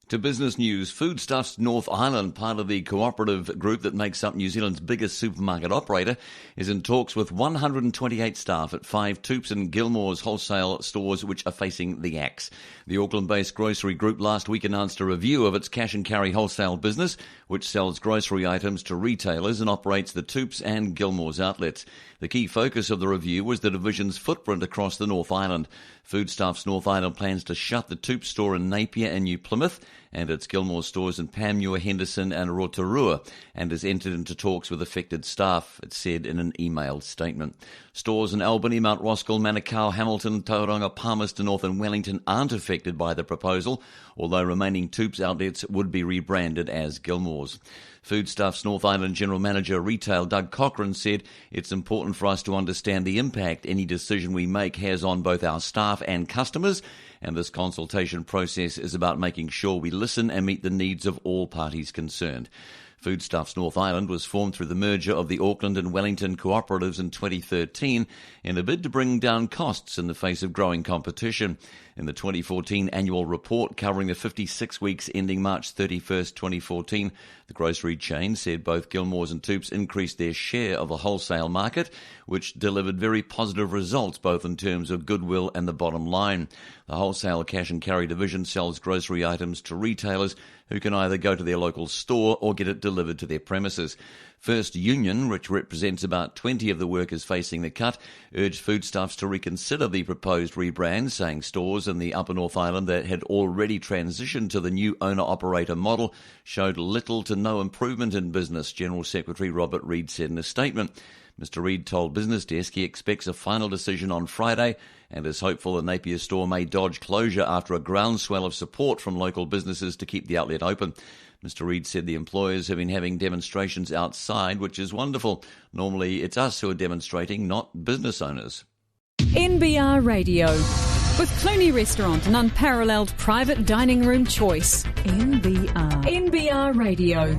Speaker 1: To business news, Foodstuffs North Island, part of the cooperative group that makes up New Zealand's biggest supermarket operator, is in talks with 128 staff at 5 Toops and Gilmore's wholesale stores which are facing the axe. The Auckland-based grocery group last week announced a review of its cash and carry wholesale business, which sells grocery items to retailers and operates the Toops and Gilmore's outlets. The key focus of the review was the division's footprint across the North Island. Foodstuffs North Island plans to shut the Toops store in Napier and New Plymouth and its Gilmore stores in Panmure, Henderson and Rotorua, and has entered into talks with affected staff, it said in an emailed statement. Stores in Albany, Mount Roskill, Manukau, Hamilton, Tauranga, Palmerston North and Wellington aren't affected by the proposal, although remaining Toops outlets would be rebranded as Gilmore's. Foodstuffs North Island General Manager Retail Doug Cochran said it's important for us to understand the impact any decision we make has on both our staff and customers, and this consultation process is about making sure we listen and meet the needs of all parties concerned. Foodstuffs North Island was formed through the merger of the Auckland and Wellington cooperatives in 2013 in a bid to bring down costs in the face of growing competition. In the 2014 annual report covering the 56 weeks ending March 31st, 2014, the grocery chain said both Gilmore's and Toops increased their share of the wholesale market, which delivered very positive results both in terms of goodwill and the bottom line. The wholesale cash and carry division sells grocery items to retailers who can either go to their local store or get it delivered to their premises. First Union, which represents about 20 of the workers facing the cut, urged Foodstuffs to reconsider the proposed rebrand, saying stores in the Upper North Island that had already transitioned to the new owner-operator model showed little to no improvement in business, General Secretary Robert Reid said in a statement. Mr Reid told Business Desk he expects a final decision on Friday and is hopeful the Napier store may dodge closure after a groundswell of support from local businesses to keep the outlet open. Mr Reid said the employers have been having demonstrations outside, which is wonderful. Normally it's us who are demonstrating, not business owners.
Speaker 5: NBR Radio. With Clooney Restaurant, an unparalleled private dining room choice. NBR Radio.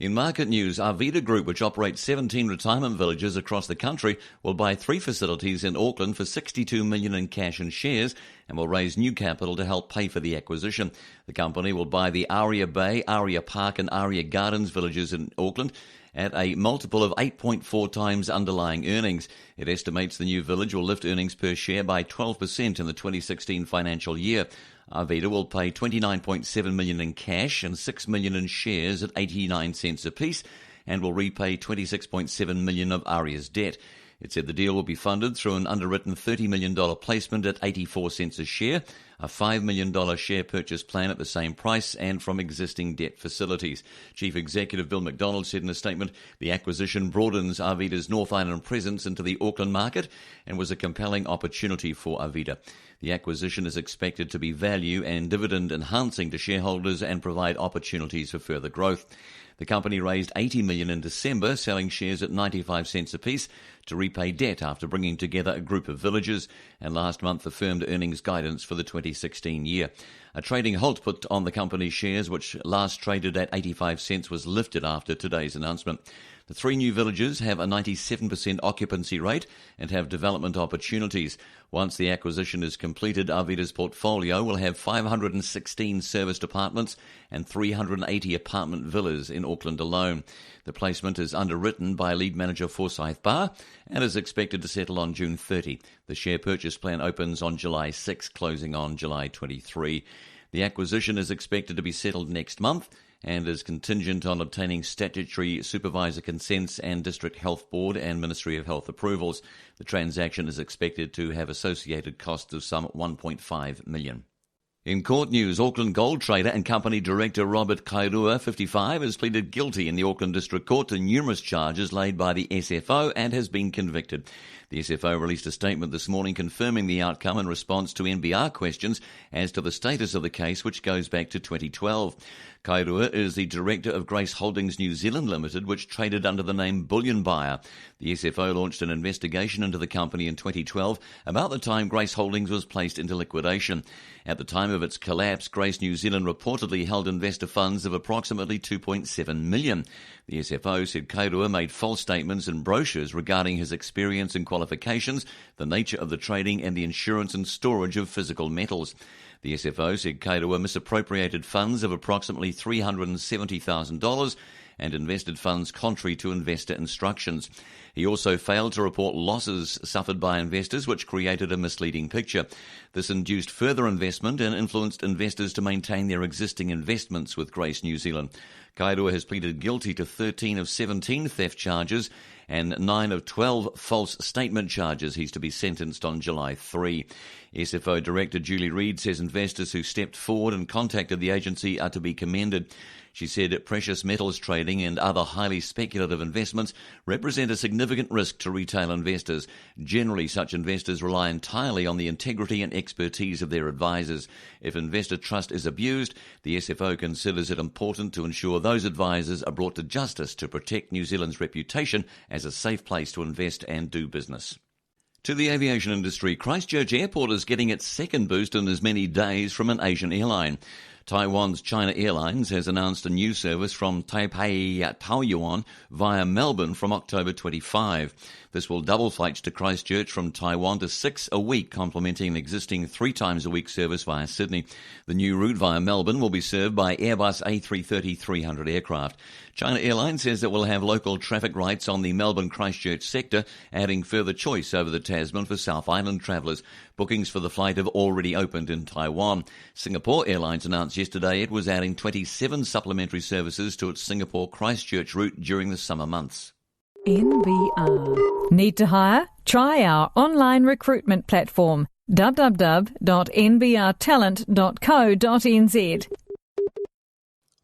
Speaker 1: In market news, Arvida Group, which operates 17 retirement villages across the country, will buy 3 facilities in Auckland for $62 million in cash and shares and will raise new capital to help pay for the acquisition. The company will buy the Aria Bay, Aria Park and Aria Gardens villages in Auckland at a multiple of 8.4 times underlying earnings. It estimates the new village will lift earnings per share by 12% in the 2016 financial year. Arvida will pay $29.7 million in cash and $6 million in shares at 89 cents apiece and will repay $26.7 million of Aria's debt. It said the deal will be funded through an underwritten $30 million placement at 84 cents a share, a $5 million share purchase plan at the same price, and from existing debt facilities. Chief Executive Bill McDonald said in a statement, the acquisition broadens Arvida's North Island presence into the Auckland market and was a compelling opportunity for Arvida. The acquisition is expected to be value and dividend enhancing to shareholders and provide opportunities for further growth. The company raised $80 million in December, selling shares at 95 cents apiece to repay debt after bringing together a group of villages, and last month affirmed earnings guidance for the 2016 year. A trading halt put on the company's shares, which last traded at 85 cents, was lifted after today's announcement. The 3 new villages have a 97% occupancy rate and have development opportunities. Once the acquisition is completed, Arvida's portfolio will have 516 serviced apartments and 380 apartment villas in Auckland alone. The placement is underwritten by lead manager Forsyth Barr and is expected to settle on June 30. The share purchase plan opens on July 6, closing on July 23. The acquisition is expected to be settled next month and is contingent on obtaining statutory supervisor consents and District Health Board and Ministry of Health approvals. The transaction is expected to have associated costs of some $1.5 million. In court news, Auckland gold trader and company director Robert Kairua, 55, has pleaded guilty in the Auckland District Court to numerous charges laid by the SFO and has been convicted. The SFO released a statement this morning confirming the outcome in response to NBR questions as to the status of the case, which goes back to 2012. Kairua is the director of Grace Holdings New Zealand Limited, which traded under the name Bullion Buyer. The SFO launched an investigation into the company in 2012, about the time Grace Holdings was placed into liquidation. At the time of its collapse, Grace New Zealand reportedly held investor funds of approximately $2.7 million. The SFO said Kairua made false statements in brochures regarding his experience and qualifications, the nature of the trading and the insurance and storage of physical metals. The SFO said Kairua misappropriated funds of approximately $370,000 and invested funds contrary to investor instructions. He also failed to report losses suffered by investors, which created a misleading picture. This induced further investment and influenced investors to maintain their existing investments with Grace New Zealand. Kairua has pleaded guilty to 13 of 17 theft charges and 9 of 12 false statement charges. He's to be sentenced on July 3. SFO Director Julie Reid says investors who stepped forward and contacted the agency are to be commended. She said precious metals trading and other highly speculative investments represent a significant risk to retail investors. Generally, such investors rely entirely on the integrity and expertise of their advisors. If investor trust is abused, the SFO considers it important to ensure those advisors are brought to justice to protect New Zealand's reputation as a safe place to invest and do business. To the aviation industry, Christchurch Airport is getting its second boost in as many days from an Asian airline. Taiwan's China Airlines has announced a new service from Taipei Taoyuan via Melbourne from October 25. This will double flights to Christchurch from Taiwan to 6 a week, complementing an existing 3 times a week service via Sydney. The new route via Melbourne will be served by Airbus A330-300 aircraft. China Airlines says it will have local traffic rights on the Melbourne-Christchurch sector, adding further choice over the Tasman for South Island travellers. Bookings for the flight have already opened in Taiwan. Singapore Airlines announced yesterday it was adding 27 supplementary services to its Singapore-Christchurch route during the summer months.
Speaker 5: NBR. Need to hire? Try our online recruitment platform, www.nbrtalent.co.nz.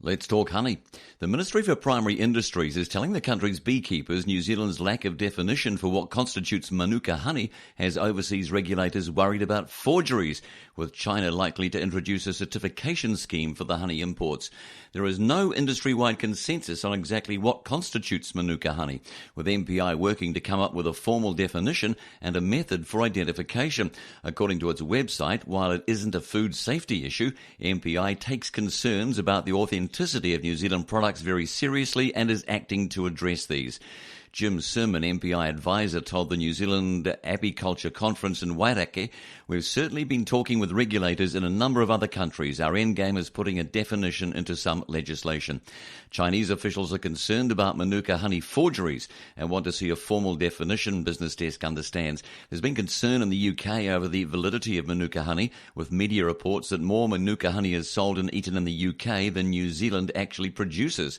Speaker 1: Let's talk honey. The Ministry for Primary Industries is telling the country's beekeepers New Zealand's lack of definition for what constitutes Manuka honey has overseas regulators worried about forgeries, with China likely to introduce a certification scheme for the honey imports. There is no industry-wide consensus on exactly what constitutes Manuka honey, with MPI working to come up with a formal definition and a method for identification. According to its website, while it isn't a food safety issue, MPI takes concerns about the authenticity authenticity of New Zealand products very seriously and is acting to address these. Jim Sim, an MPI advisor, told the New Zealand Apiculture Conference in Wairakei, "We've certainly been talking with regulators in a number of other countries. Our end game is putting a definition into some legislation." Chinese officials are concerned about Manuka honey forgeries and want to see a formal definition, Business Desk understands. There's been concern in the UK over the validity of Manuka honey, with media reports that more Manuka honey is sold and eaten in the UK than New Zealand actually produces.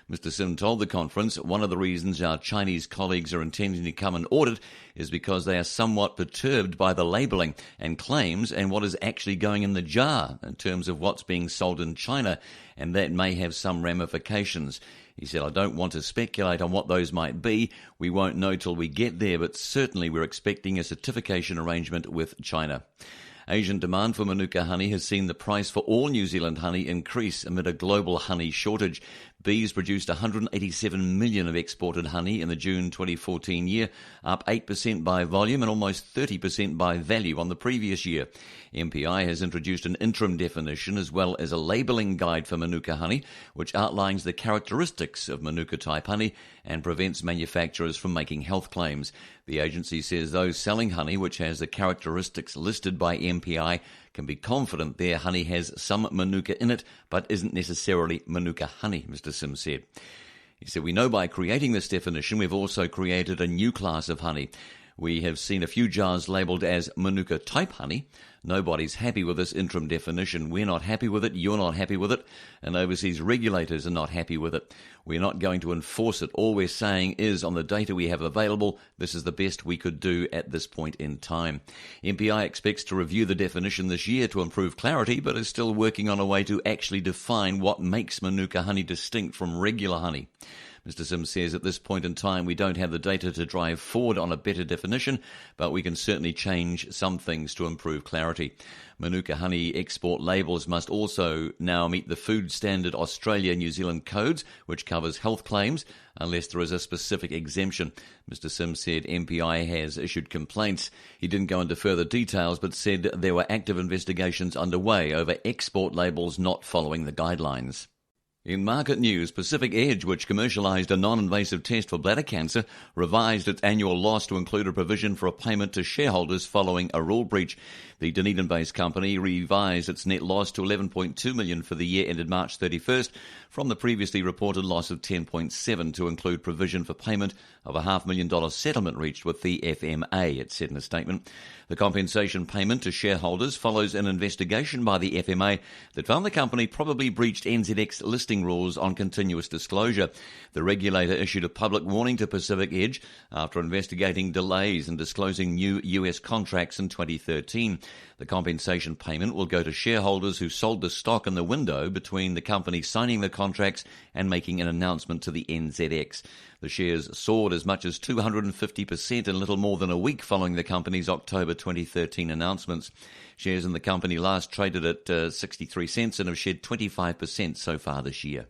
Speaker 1: Mr. Sim told the conference one of the reasons our Chinese colleagues are intending to come and audit is because they are somewhat perturbed by the labelling and claims and what is actually going in the jar in terms of what's being sold in China, and that may have some ramifications. He said, "I don't want to speculate on what those might be. We won't know till we get there, but certainly we're expecting a certification arrangement with China." Asian demand for Manuka honey has seen the price for all New Zealand honey increase amid a global honey shortage. Bees produced 187 million of exported honey in the June 2014 year, up 8% by volume and almost 30% by value on the previous year. MPI has introduced an interim definition as well as a labelling guide for Manuka honey, which outlines the characteristics of Manuka-type honey and prevents manufacturers from making health claims. The agency says those selling honey which has the characteristics listed by MPI can be confident their honey has some Manuka in it, but isn't necessarily Manuka honey, Mr. Sim said. He said, "We know by creating this definition, we've also created a new class of honey. We have seen a few jars labelled as Manuka-type honey. Nobody's happy with this interim definition. We're not happy with it, you're not happy with it, and overseas regulators are not happy with it. We're not going to enforce it. All we're saying is, on the data we have available, this is the best we could do at this point in time." MPI expects to review the definition this year to improve clarity, but is still working on a way to actually define what makes Manuka honey distinct from regular honey. Mr. Sim says at this point in time we don't have the data to drive forward on a better definition, but we can certainly change some things to improve clarity. Manuka honey export labels must also now meet the Food Standard Australia-New Zealand codes, which covers health claims, unless there is a specific exemption. Mr. Sim said MPI has issued complaints. He didn't go into further details, but said there were active investigations underway over export labels not following the guidelines. In market news, Pacific Edge, which commercialised a non-invasive test for bladder cancer, revised its annual loss to include a provision for a payment to shareholders following a rule breach. The Dunedin-based company revised its net loss to $11.2 million for the year ended March 31st from the previously reported loss of $10.7 to include provision for payment of a $500,000 settlement reached with the FMA, it said in a statement. The compensation payment to shareholders follows an investigation by the FMA that found the company probably breached NZX listing rules on continuous disclosure. The regulator issued a public warning to Pacific Edge after investigating delays in disclosing new US contracts in 2013. The compensation payment will go to shareholders who sold the stock in the window between the company signing the contracts and making an announcement to the NZX. The shares soared as much as 250% in little more than a week following the company's October 2013 announcements. Shares in the company last traded at 63 cents and have shed 25% so far this year.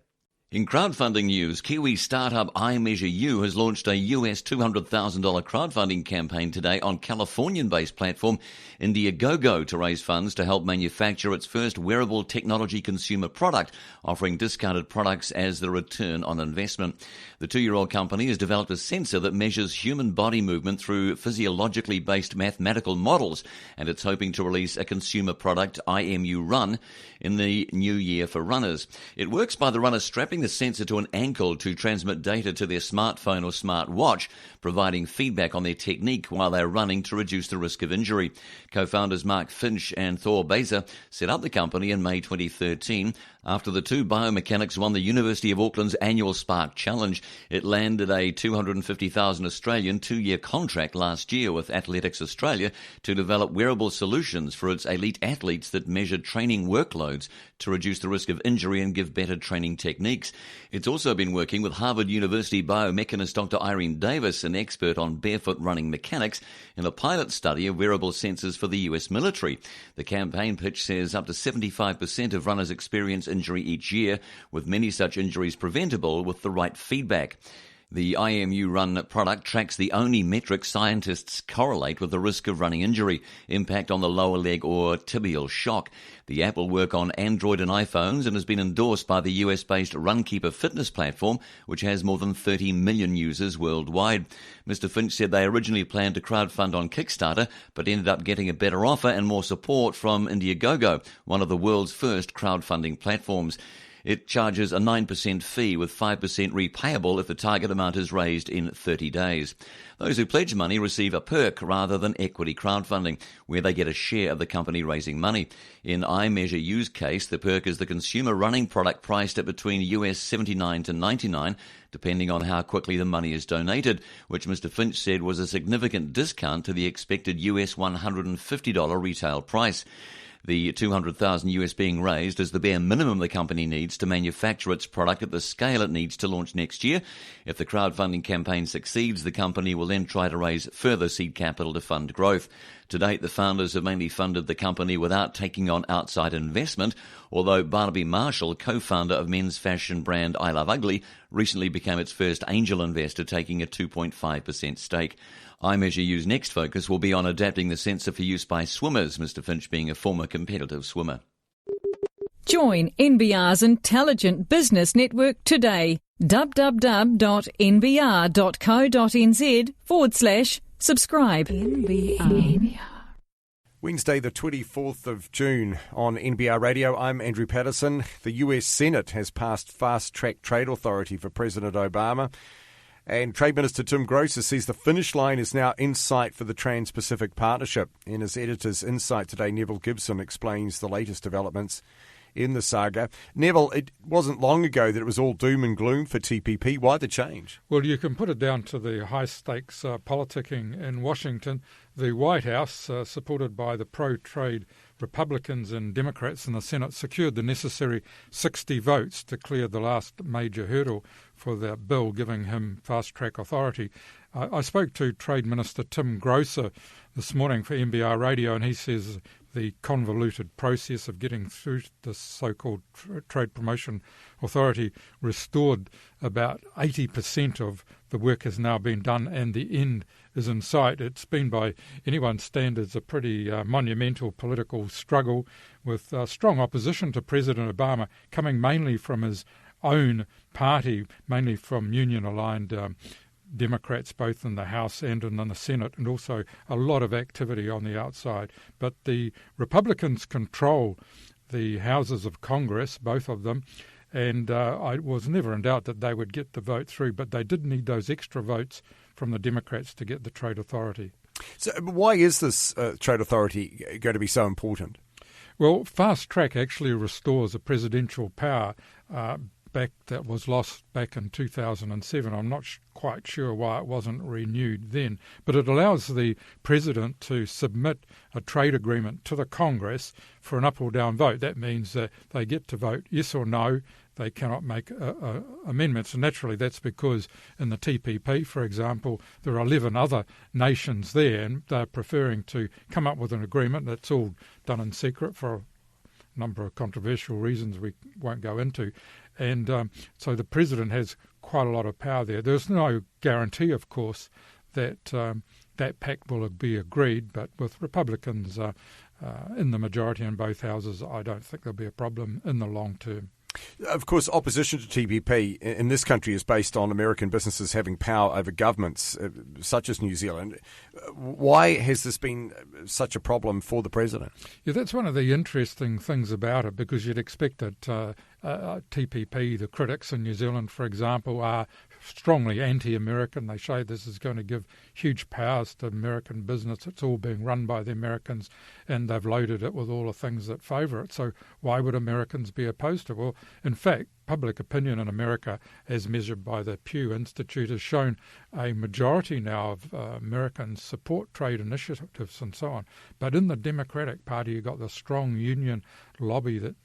Speaker 1: In crowdfunding news, Kiwi startup iMeasureU has launched a US $200,000 crowdfunding campaign today on Californian-based platform Indiegogo to raise funds to help manufacture its first wearable technology consumer product, offering discounted products as the return on investment. The two-year-old company has developed a sensor that measures human body movement through physiologically based mathematical models, and it's hoping to release a consumer product, IMU Run, in the new year for runners. It works by the runner strapping the sensor to an ankle to transmit data to their smartphone or smartwatch, providing feedback on their technique while they're running to reduce the risk of injury. Co-founders Mark Finch and Thor Baser set up the company in May 2013 after the two biomechanics won the University of Auckland's annual Spark Challenge. It landed a $250,000 Australian two-year contract last year with Athletics Australia to develop wearable solutions for its elite athletes that measure training workloads to reduce the risk of injury and give better training techniques. It's also been working with Harvard University biomechanist Dr. Irene Davis, an expert on barefoot running mechanics, in a pilot study of wearable sensors for the US military. The campaign pitch says up to 75% of runners experience injury each year, with many such injuries preventable with the right feedback. The IMU-run product tracks the only metric scientists correlate with the risk of running injury, impact on the lower leg or tibial shock. The app will work on Android and iPhones and has been endorsed by the US-based Runkeeper fitness platform, which has more than 30 million users worldwide. Mr. Finch said they originally planned to crowdfund on Kickstarter, but ended up getting a better offer and more support from Indiegogo, one of the world's first crowdfunding platforms. It charges a 9% fee with 5% repayable if the target amount is raised in 30 days. Those who pledge money receive a perk rather than equity crowdfunding, where they get a share of the company raising money. In iMeasureU's case, the perk is the consumer running product priced at between US $79 to $99, depending on how quickly the money is donated, which Mr. Finch said was a significant discount to the expected US $150 retail price. The $200,000 US being raised is the bare minimum the company needs to manufacture its product at the scale it needs to launch next year. If the crowdfunding campaign succeeds, the company will then try to raise further seed capital to fund growth. To date, the founders have mainly funded the company without taking on outside investment, although Barnaby Marshall, co-founder of men's fashion brand I Love Ugly, recently became its first angel investor, taking a 2.5% stake. iMeasureU's next focus will be on adapting the sensor for use by swimmers, Mr. Finch being a former competitive swimmer.
Speaker 5: Join NBR's Intelligent Business Network today. www.nbr.co.nz/subscribe. NBR.
Speaker 3: Wednesday, the 24th of June on NBR Radio. I'm Andrew Patterson. The US Senate has passed fast-track trade authority for President Obama. And Trade Minister Tim Grosser says the finish line is now in sight for the Trans-Pacific Partnership. In his editor's insight today, Neville Gibson explains the latest developments in the saga. Neville, it wasn't long ago that it was all doom and gloom for TPP. Why the change?
Speaker 7: Well, you can put it down to the high-stakes politicking in Washington. The White House, supported by the pro-trade Republicans and Democrats in the Senate, secured the necessary 60 votes to clear the last major hurdle for the bill giving him fast-track authority. I spoke to Trade Minister Tim Grosser this morning for NBR Radio, and he says the convoluted process of getting through the so-called Trade Promotion Authority restored about 80% of the work has now been done and the end is in sight. It's been, by anyone's standards, a pretty monumental political struggle with strong opposition to President Obama coming mainly from his own party, mainly from union-aligned Democrats, both in the House and in the Senate, and also a lot of activity on the outside. But the Republicans control the houses of Congress, both of them, and I was never in doubt that they would get the vote through, but they did need those extra votes from the Democrats to get the trade authority.
Speaker 3: So why is this trade authority going to be so important?
Speaker 7: Well, fast track actually restores a presidential power that was lost back in 2007. I'm not quite sure why it wasn't renewed then, but it allows the president to submit a trade agreement to the Congress for an up or down vote. That means that they get to vote yes or no. They cannot make amendments. And naturally, that's because in the TPP, for example, there are 11 other nations there, and they're preferring to come up with an agreement that's all done in secret for a number of controversial reasons we won't go into. And so the president has quite a lot of power there. There's no guarantee, of course, that that pact will be agreed, but with Republicans in the majority in both houses, I don't think there'll be a problem in the long term.
Speaker 3: Of course, opposition to TPP in this country is based on American businesses having power over governments, such as New Zealand. Why has this been such a problem for the president?
Speaker 7: Yeah, that's one of the interesting things about it, because you'd expect that TPP, the critics in New Zealand, for example, are strongly anti-American. They say this is going to give huge powers to American business. It's all being run by the Americans, and they've loaded it with all the things that favour it. So why would Americans be opposed to it? Well, in fact, public opinion in America, as measured by the Pew Institute, has shown a majority now of Americans support trade initiatives and so on. But in the Democratic Party, you've got the strong union lobby that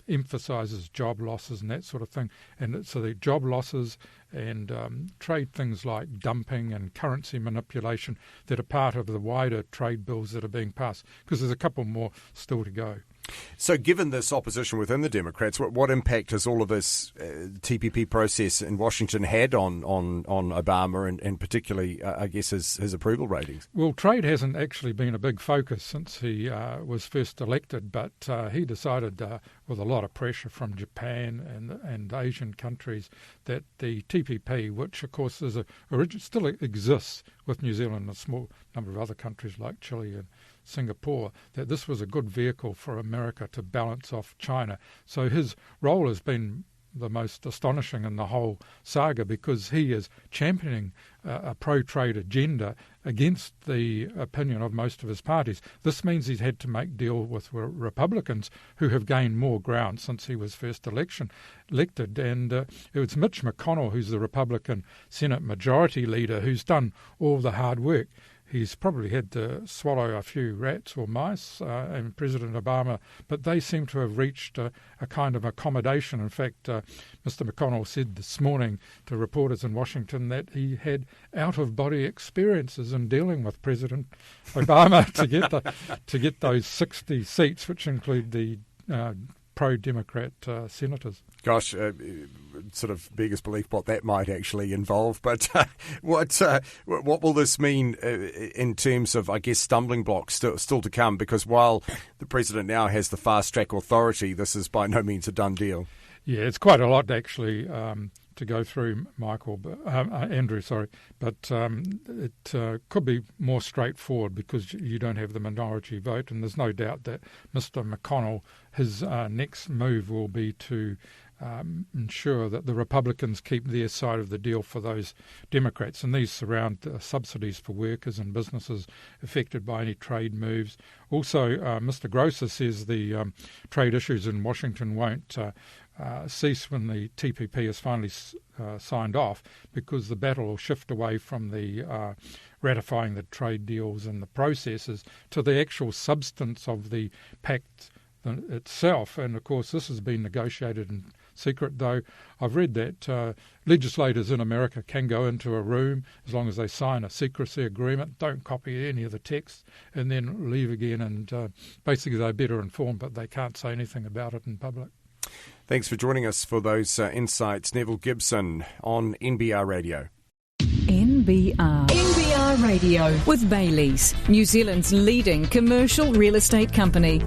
Speaker 7: emphasises job losses and that sort of thing. And so the job losses and trade things like dumping and currency manipulation that are part of the wider trade bills that are being passed, because there's a couple more still to go.
Speaker 3: So given this opposition within the Democrats, what impact has all of this TPP process in Washington had on Obama and particularly, I guess, his approval ratings?
Speaker 7: Well, trade hasn't actually been a big focus since he was first elected, but he decided with a lot of pressure from Japan and Asian countries that the TPP, which of course still exists with New Zealand and a small number of other countries like Chile and Singapore, that this was a good vehicle for America to balance off China. So his role has been the most astonishing in the whole saga because he is championing a pro-trade agenda against the opinion of most of his parties. This means he's had to make deal with Republicans who have gained more ground since he was first elected. And it was Mitch McConnell, who's the Republican Senate Majority Leader, who's done all the hard work. He's probably had to swallow a few rats or mice and President Obama, but they seem to have reached a kind of accommodation. In fact, Mr. McConnell said this morning to reporters in Washington that he had out-of-body experiences in dealing with President Obama to get those 60 seats, which include the pro-Democrat senators.
Speaker 3: Gosh, sort of beggars belief what that might actually involve. But what will this mean in terms of, I guess, stumbling blocks still to come? Because while the president now has the fast-track authority, this is by no means a done deal.
Speaker 7: Yeah, it's quite a lot actually to go through, Andrew. But it could be more straightforward because you don't have the minority vote, and there's no doubt that Mr. McConnell, his next move will be to ensure that the Republicans keep their side of the deal for those Democrats, and these surround subsidies for workers and businesses affected by any trade moves. Also, Mr. Grosser says the trade issues in Washington won't cease when the TPP is finally signed off, because the battle will shift away from the ratifying the trade deals and the processes to the actual substance of the pact itself. And of course this has been negotiated in secret, though I've read that legislators in America can go into a room as long as they sign a secrecy agreement, don't copy any of the text, and then leave again, and basically they're better informed, but they can't say anything about it in public.
Speaker 3: Thanks for joining us for those insights. Neville Gibson on NBR Radio.
Speaker 5: NBR Radio with Bayleys, New Zealand's leading commercial real estate company.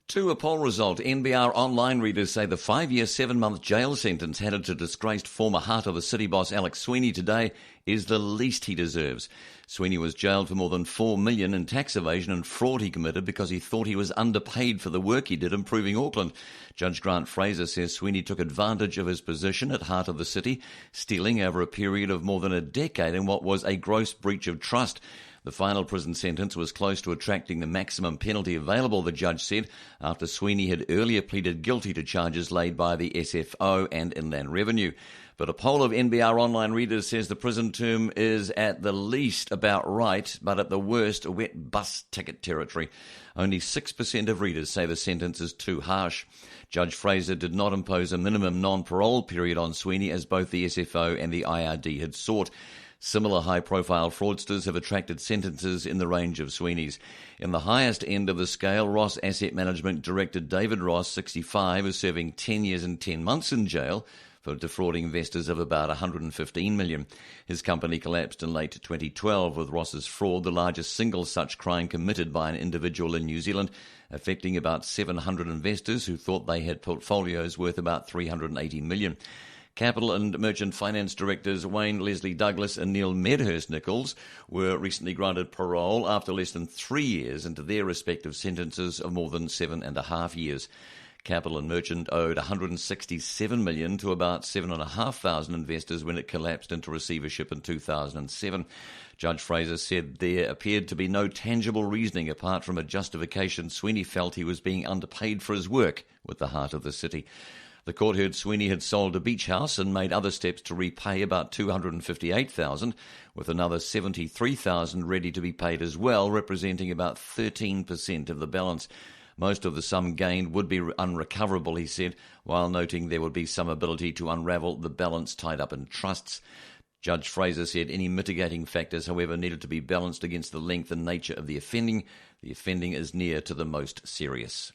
Speaker 1: To a poll result, NBR online readers say the 5-year, 7-month jail sentence handed to disgraced former Heart of the City boss Alex Sweeney today is the least he deserves. Sweeney was jailed for more than $4 million in tax evasion and fraud he committed because he thought he was underpaid for the work he did improving Auckland. Judge Grant Fraser says Sweeney took advantage of his position at Heart of the City, stealing over a period of more than a decade in what was a gross breach of trust. The final prison sentence was close to attracting the maximum penalty available, the judge said, after Sweeney had earlier pleaded guilty to charges laid by the SFO and Inland Revenue. But a poll of NBR online readers says the prison term is at the least about right, but at the worst, a wet bus ticket territory. Only 6% of readers say the sentence is too harsh. Judge Fraser did not impose a minimum non-parole period on Sweeney, as both the SFO and the IRD had sought. Similar high-profile fraudsters have attracted sentences in the range of Sweeney's. In the highest end of the scale, Ross Asset Management Director David Ross, 65, is serving 10 years and 10 months in jail for defrauding investors of about $115 million. His company collapsed in late 2012, with Ross's fraud the largest single such crime committed by an individual in New Zealand, affecting about 700 investors who thought they had portfolios worth about $380 million. Capital and Merchant Finance Directors Wayne Leslie Douglas and Neil Medhurst-Nichols were recently granted parole after less than 3 years into their respective sentences of more than 7.5 years. Capital and Merchant owed $167 million to about 7,500 investors when it collapsed into receivership in 2007. Judge Fraser said there appeared to be no tangible reasoning apart from a justification Sweeney felt he was being underpaid for his work with the Heart of the City. The court heard Sweeney had sold a beach house and made other steps to repay about $258,000, with another $73,000 ready to be paid as well, representing about 13% of the balance. Most of the sum gained would be unrecoverable, he said, while noting there would be some ability to unravel the balance tied up in trusts. Judge Fraser said any mitigating factors, however, needed to be balanced against the length and nature of the offending. The offending is near to the most serious.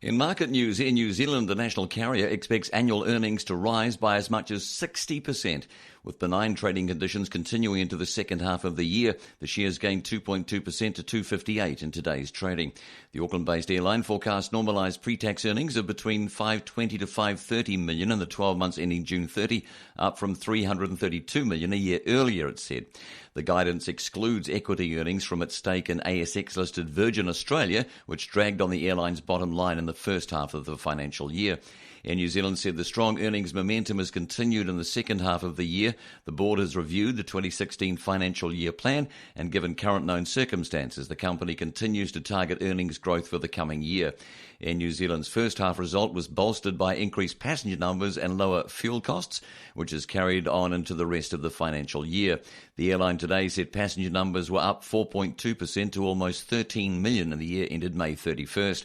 Speaker 1: In market news, in New Zealand, the national carrier expects annual earnings to rise by as much as 60%. With benign trading conditions continuing into the second half of the year, the shares gained 2.2% to $2.58 in today's trading. The Auckland-based airline forecast normalised pre-tax earnings of between $520 to $530 million in the 12 months ending June 30, up from $332 million a year earlier, it said. The guidance excludes equity earnings from its stake in ASX-listed Virgin Australia, which dragged on the airline's bottom line in the first half of the financial year. Air New Zealand said the strong earnings momentum has continued in the second half of the year. The board has reviewed the 2016 financial year plan, and given current known circumstances, the company continues to target earnings growth for the coming year. Air New Zealand's first half result was bolstered by increased passenger numbers and lower fuel costs, which has carried on into the rest of the financial year. The airline today said passenger numbers were up 4.2% to almost 13 million in the year ended May 31st.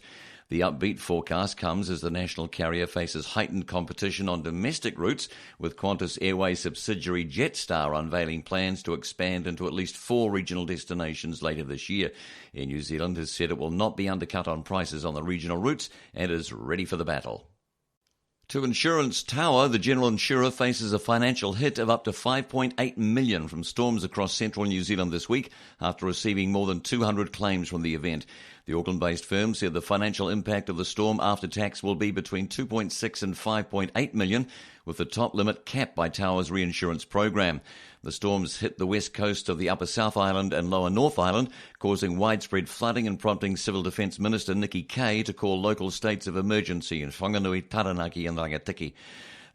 Speaker 1: The upbeat forecast comes as the national carrier faces heightened competition on domestic routes, with Qantas Airways subsidiary Jetstar unveiling plans to expand into at least 4 regional destinations later this year. Air New Zealand has said it will not be undercut on prices on the regional routes and is ready for the battle. To Insurance Tower, the general insurer faces a financial hit of up to $5.8 million from storms across central New Zealand this week after receiving more than 200 claims from the event. The Auckland-based firm said the financial impact of the storm after tax will be between $2.6 and $5.8 million, with the top limit capped by Tower's reinsurance program. The storms hit the west coast of the Upper South Island and Lower North Island, causing widespread flooding and prompting Civil Defence Minister Nikki Kay to call local states of emergency in Whanganui, Taranaki and Rangatiki.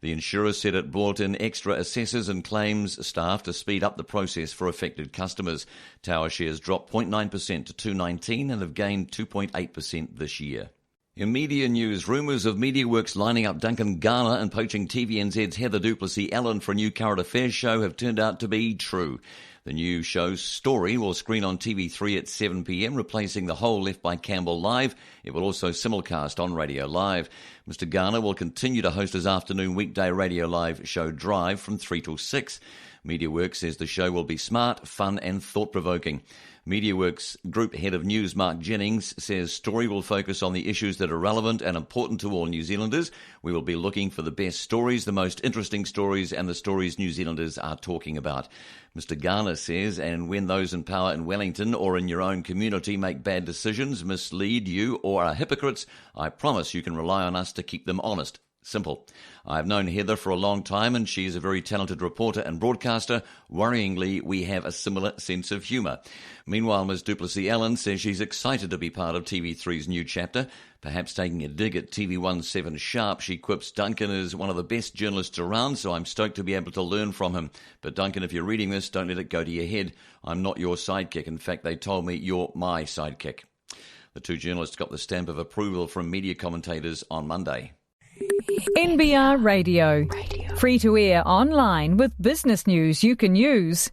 Speaker 1: The insurer said it brought in extra assessors and claims staff to speed up the process for affected customers. Tower shares dropped 0.9% to $2.19 and have gained 2.8% this year. In media news, rumours of MediaWorks lining up Duncan Garner and poaching TVNZ's Heather Duplessis-Allen for a new current affairs show have turned out to be true. The new show's Story will screen on TV3 at 7 p.m, replacing The Hole left by Campbell Live. It will also simulcast on Radio Live. Mr. Garner will continue to host his afternoon weekday Radio Live show Drive from 3 till 6. MediaWorks says the show will be smart, fun and thought-provoking. MediaWorks Group Head of News Mark Jennings says Story will focus on the issues that are relevant and important to all New Zealanders. We will be looking for the best stories, the most interesting stories and the stories New Zealanders are talking about. Mr. Garner says, and when those in power in Wellington or in your own community make bad decisions, mislead you or are hypocrites, I promise you can rely on us to keep them honest. Simple. I've known Heather for a long time and she is a very talented reporter and broadcaster. Worryingly, we have a similar sense of humour. Meanwhile, Ms. Duplessis-Allen says she's excited to be part of TV3's new chapter. Perhaps taking a dig at TV17 Sharp, she quips, Duncan is one of the best journalists around, so I'm stoked to be able to learn from him. But Duncan, if you're reading this, don't let it go to your head. I'm not your sidekick. In fact, they told me you're my sidekick. The two journalists got the stamp of approval from media commentators on Monday.
Speaker 5: NBR Radio. Free to air online with business news you can use.